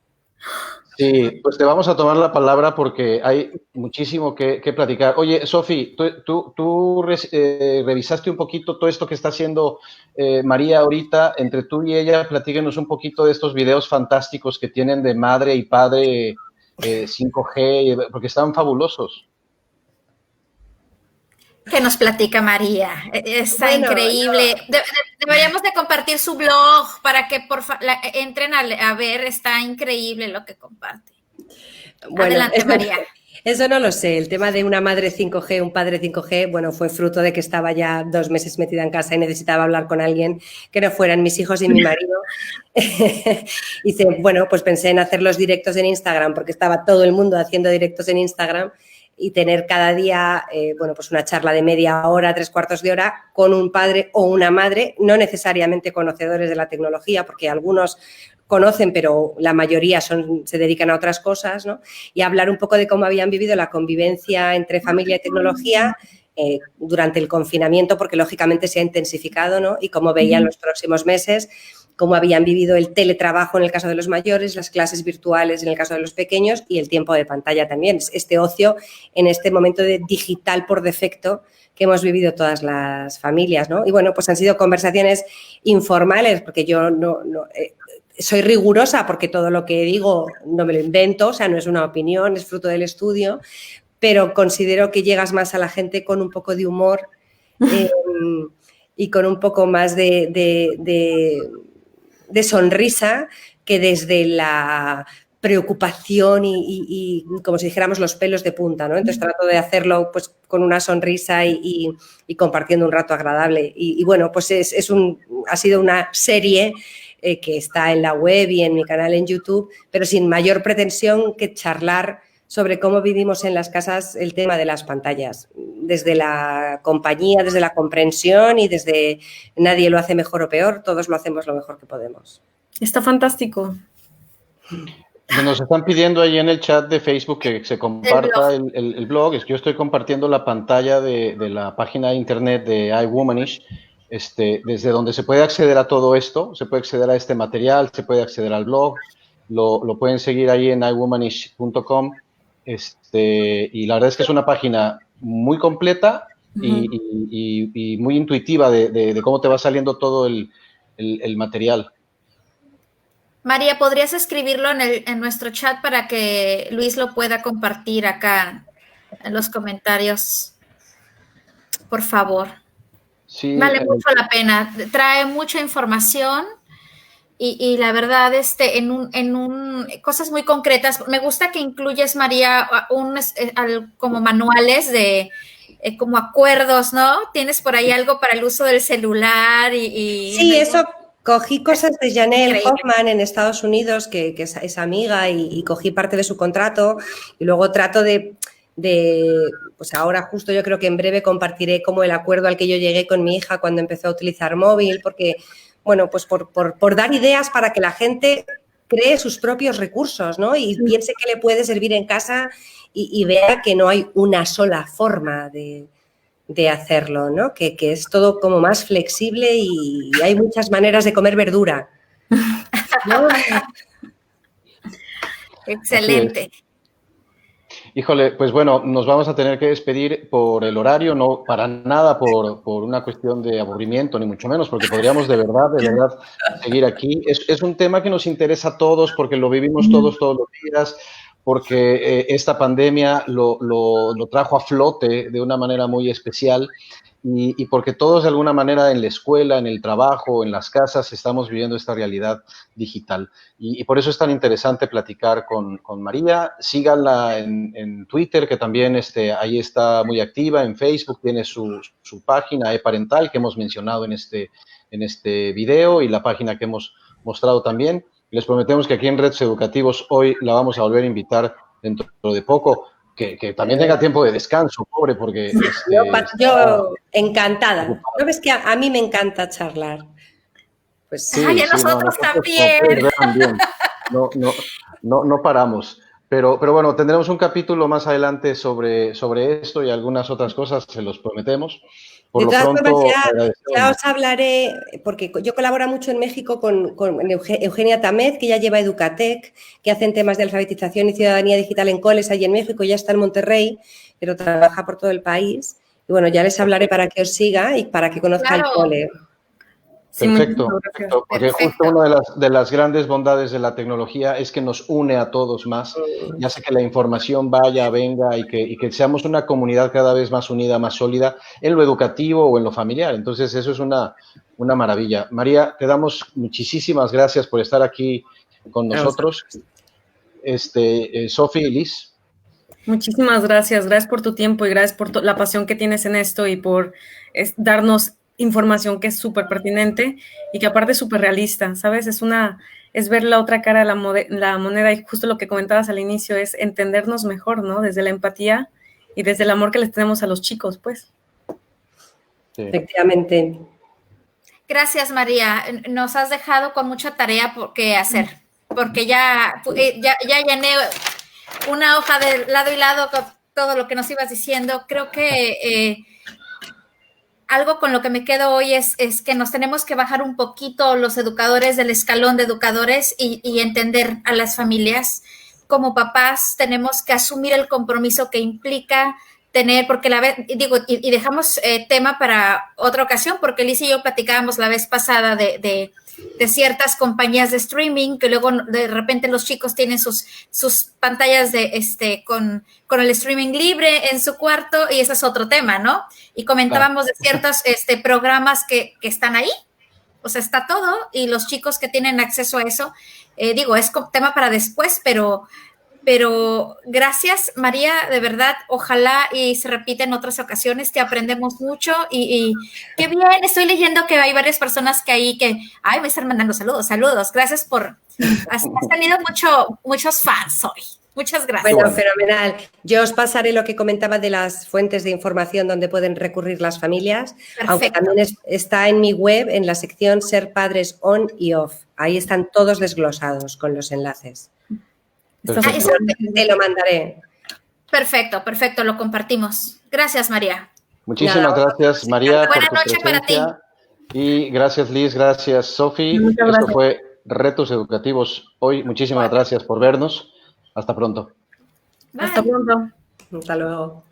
Sí, pues te vamos a tomar la palabra porque hay muchísimo que platicar. Oye, Sofi, tú revisaste un poquito todo esto que está haciendo María ahorita. Entre tú y ella, platíquenos un poquito de estos videos fantásticos que tienen de madre y padre 5G, porque están fabulosos. Que nos platica María. Está increíble. Deberíamos de compartir su blog para que entren a ver. Está increíble lo que comparte. Bueno, adelante, María. Eso no lo sé. El tema de una madre 5G, un padre 5G, bueno, fue fruto de que estaba ya 2 meses metida en casa y necesitaba hablar con alguien que no fueran mis hijos y mi marido. Y bueno, pues pensé en hacer los directos en Instagram porque estaba todo el mundo haciendo directos en Instagram. y tener cada día, pues una charla de media hora, 3/4 de hora con un padre o una madre, no necesariamente conocedores de la tecnología, porque algunos conocen, pero la mayoría se dedican a otras cosas, ¿no? Y hablar un poco de cómo habían vivido la convivencia entre familia y tecnología durante el confinamiento, porque lógicamente se ha intensificado, ¿no? Y cómo veían los próximos meses, cómo habían vivido el teletrabajo en el caso de los mayores, las clases virtuales en el caso de los pequeños y el tiempo de pantalla también. Este ocio en este momento de digital por defecto que hemos vivido todas las familias, ¿no? Y bueno, pues han sido conversaciones informales, porque yo soy rigurosa porque todo lo que digo no me lo invento, o sea, no es una opinión, es fruto del estudio, pero considero que llegas más a la gente con un poco de humor y con un poco más de sonrisa que desde la preocupación y como si dijéramos los pelos de punta, ¿no? Entonces trato de hacerlo pues con una sonrisa y compartiendo un rato agradable. Y bueno, pues ha sido una serie que está en la web y en mi canal en YouTube, pero sin mayor pretensión que charlar sobre cómo vivimos en las casas el tema de las pantallas, desde la compañía, desde la comprensión y desde nadie lo hace mejor o peor, todos lo hacemos lo mejor que podemos. Está fantástico. Nos están pidiendo ahí en el chat de Facebook que se comparta el blog. Yo estoy compartiendo la pantalla de la página de internet de iWomanish, desde donde se puede acceder a todo esto, se puede acceder a este material, se puede acceder al blog, lo pueden seguir ahí en iWomanish.com. Y la verdad es que es una página muy completa y muy intuitiva de cómo te va saliendo todo el material. María, ¿podrías escribirlo en nuestro chat para que Luis lo pueda compartir acá en los comentarios? Por favor. Sí, vale mucho la pena. Trae mucha información y la verdad, cosas muy concretas. Me gusta que incluyes, María, como manuales de como acuerdos, ¿no? Tienes por ahí algo para el uso del celular Sí, eso. Cogí cosas de Janelle Hoffman en Estados Unidos, que es amiga, y cogí parte de su contrato y luego trato pues ahora justo yo creo que en breve compartiré como el acuerdo al que yo llegué con mi hija cuando empezó a utilizar móvil, porque, bueno, pues por dar ideas para que la gente cree sus propios recursos, ¿no? Y piense que le puede servir en casa y vea que no hay una sola forma de hacerlo, ¿no? Que es todo como más flexible y hay muchas maneras de comer verdura, ¿no? Excelente. Híjole, pues bueno, nos vamos a tener que despedir por el horario, no para nada por una cuestión de aburrimiento, ni mucho menos, porque podríamos de verdad seguir aquí. Es un tema que nos interesa a todos porque lo vivimos todos los días, porque esta pandemia lo trajo a flote de una manera muy especial y porque todos de alguna manera en la escuela, en el trabajo, en las casas estamos viviendo esta realidad digital. Y por eso es tan interesante platicar con María. Síganla en Twitter, que también ahí está muy activa, en Facebook tiene su página eParental que hemos mencionado en este video y la página que hemos mostrado también. Les prometemos que aquí en Retos Educativos hoy la vamos a volver a invitar dentro de poco, que también tenga tiempo de descanso, pobre, porque... yo encantada. ¿No ves que a mí me encanta charlar? Pues sí, a nosotros también. No paramos. Pero bueno, tendremos un capítulo más adelante sobre esto y algunas otras cosas, se los prometemos. Por de todas formas, ya os hablaré, porque yo colaboro mucho en México con Eugenia Tamez, que ya lleva Educatec, que hacen temas de alfabetización y ciudadanía digital en coles allí en México, ya está en Monterrey, pero trabaja por todo el país. Y bueno, ya les hablaré para que os siga y para que conozca el cole. Perfecto, porque justo una de las grandes bondades de la tecnología es que nos une a todos más y hace que la información vaya, venga y que seamos una comunidad cada vez más unida, más sólida en lo educativo o en lo familiar. Entonces eso es una maravilla. María, te damos muchísimas gracias por estar aquí con nosotros. Sofi y Liz. Muchísimas gracias por tu tiempo y gracias por la pasión que tienes en esto y por darnos información que es súper pertinente y que aparte es súper realista, ¿sabes? Es ver la otra cara de la moneda y justo lo que comentabas al inicio es entendernos mejor, ¿no? Desde la empatía y desde el amor que les tenemos a los chicos, pues. Sí. Efectivamente. Gracias, María. Nos has dejado con mucha tarea que hacer, porque ya llené una hoja de lado y lado con todo lo que nos ibas diciendo. Creo que algo con lo que me quedo hoy es que nos tenemos que bajar un poquito los educadores del escalón de educadores y entender a las familias. Como papás tenemos que asumir el compromiso que implica tener, porque y dejamos tema para otra ocasión, porque Liz y yo platicábamos la vez pasada de ciertas compañías de streaming, que luego de repente los chicos tienen sus pantallas con el streaming libre en su cuarto, y ese es otro tema, ¿no? Y comentábamos de ciertos programas que están ahí, o sea, está todo, y los chicos que tienen acceso a eso, es tema para después, pero gracias, María, de verdad, ojalá y se repita en otras ocasiones, te aprendemos mucho y qué bien, estoy leyendo que hay varias personas me están mandando saludos, gracias has tenido muchos fans hoy, muchas gracias. Bueno, fenomenal. Yo os pasaré lo que comentaba de las fuentes de información donde pueden recurrir las familias, Perfecto. Aunque también está en mi web, en la sección Ser Padres On y Off, ahí están todos desglosados con los enlaces. Te lo mandaré. Perfecto, lo compartimos. Gracias, María. Muchísimas gracias, María. Buenas noches para ti. Y gracias, Liz, gracias, Sofi. Esto fue Retos Educativos hoy. Muchísimas gracias por vernos. Hasta pronto. Bye. Hasta pronto. Hasta luego.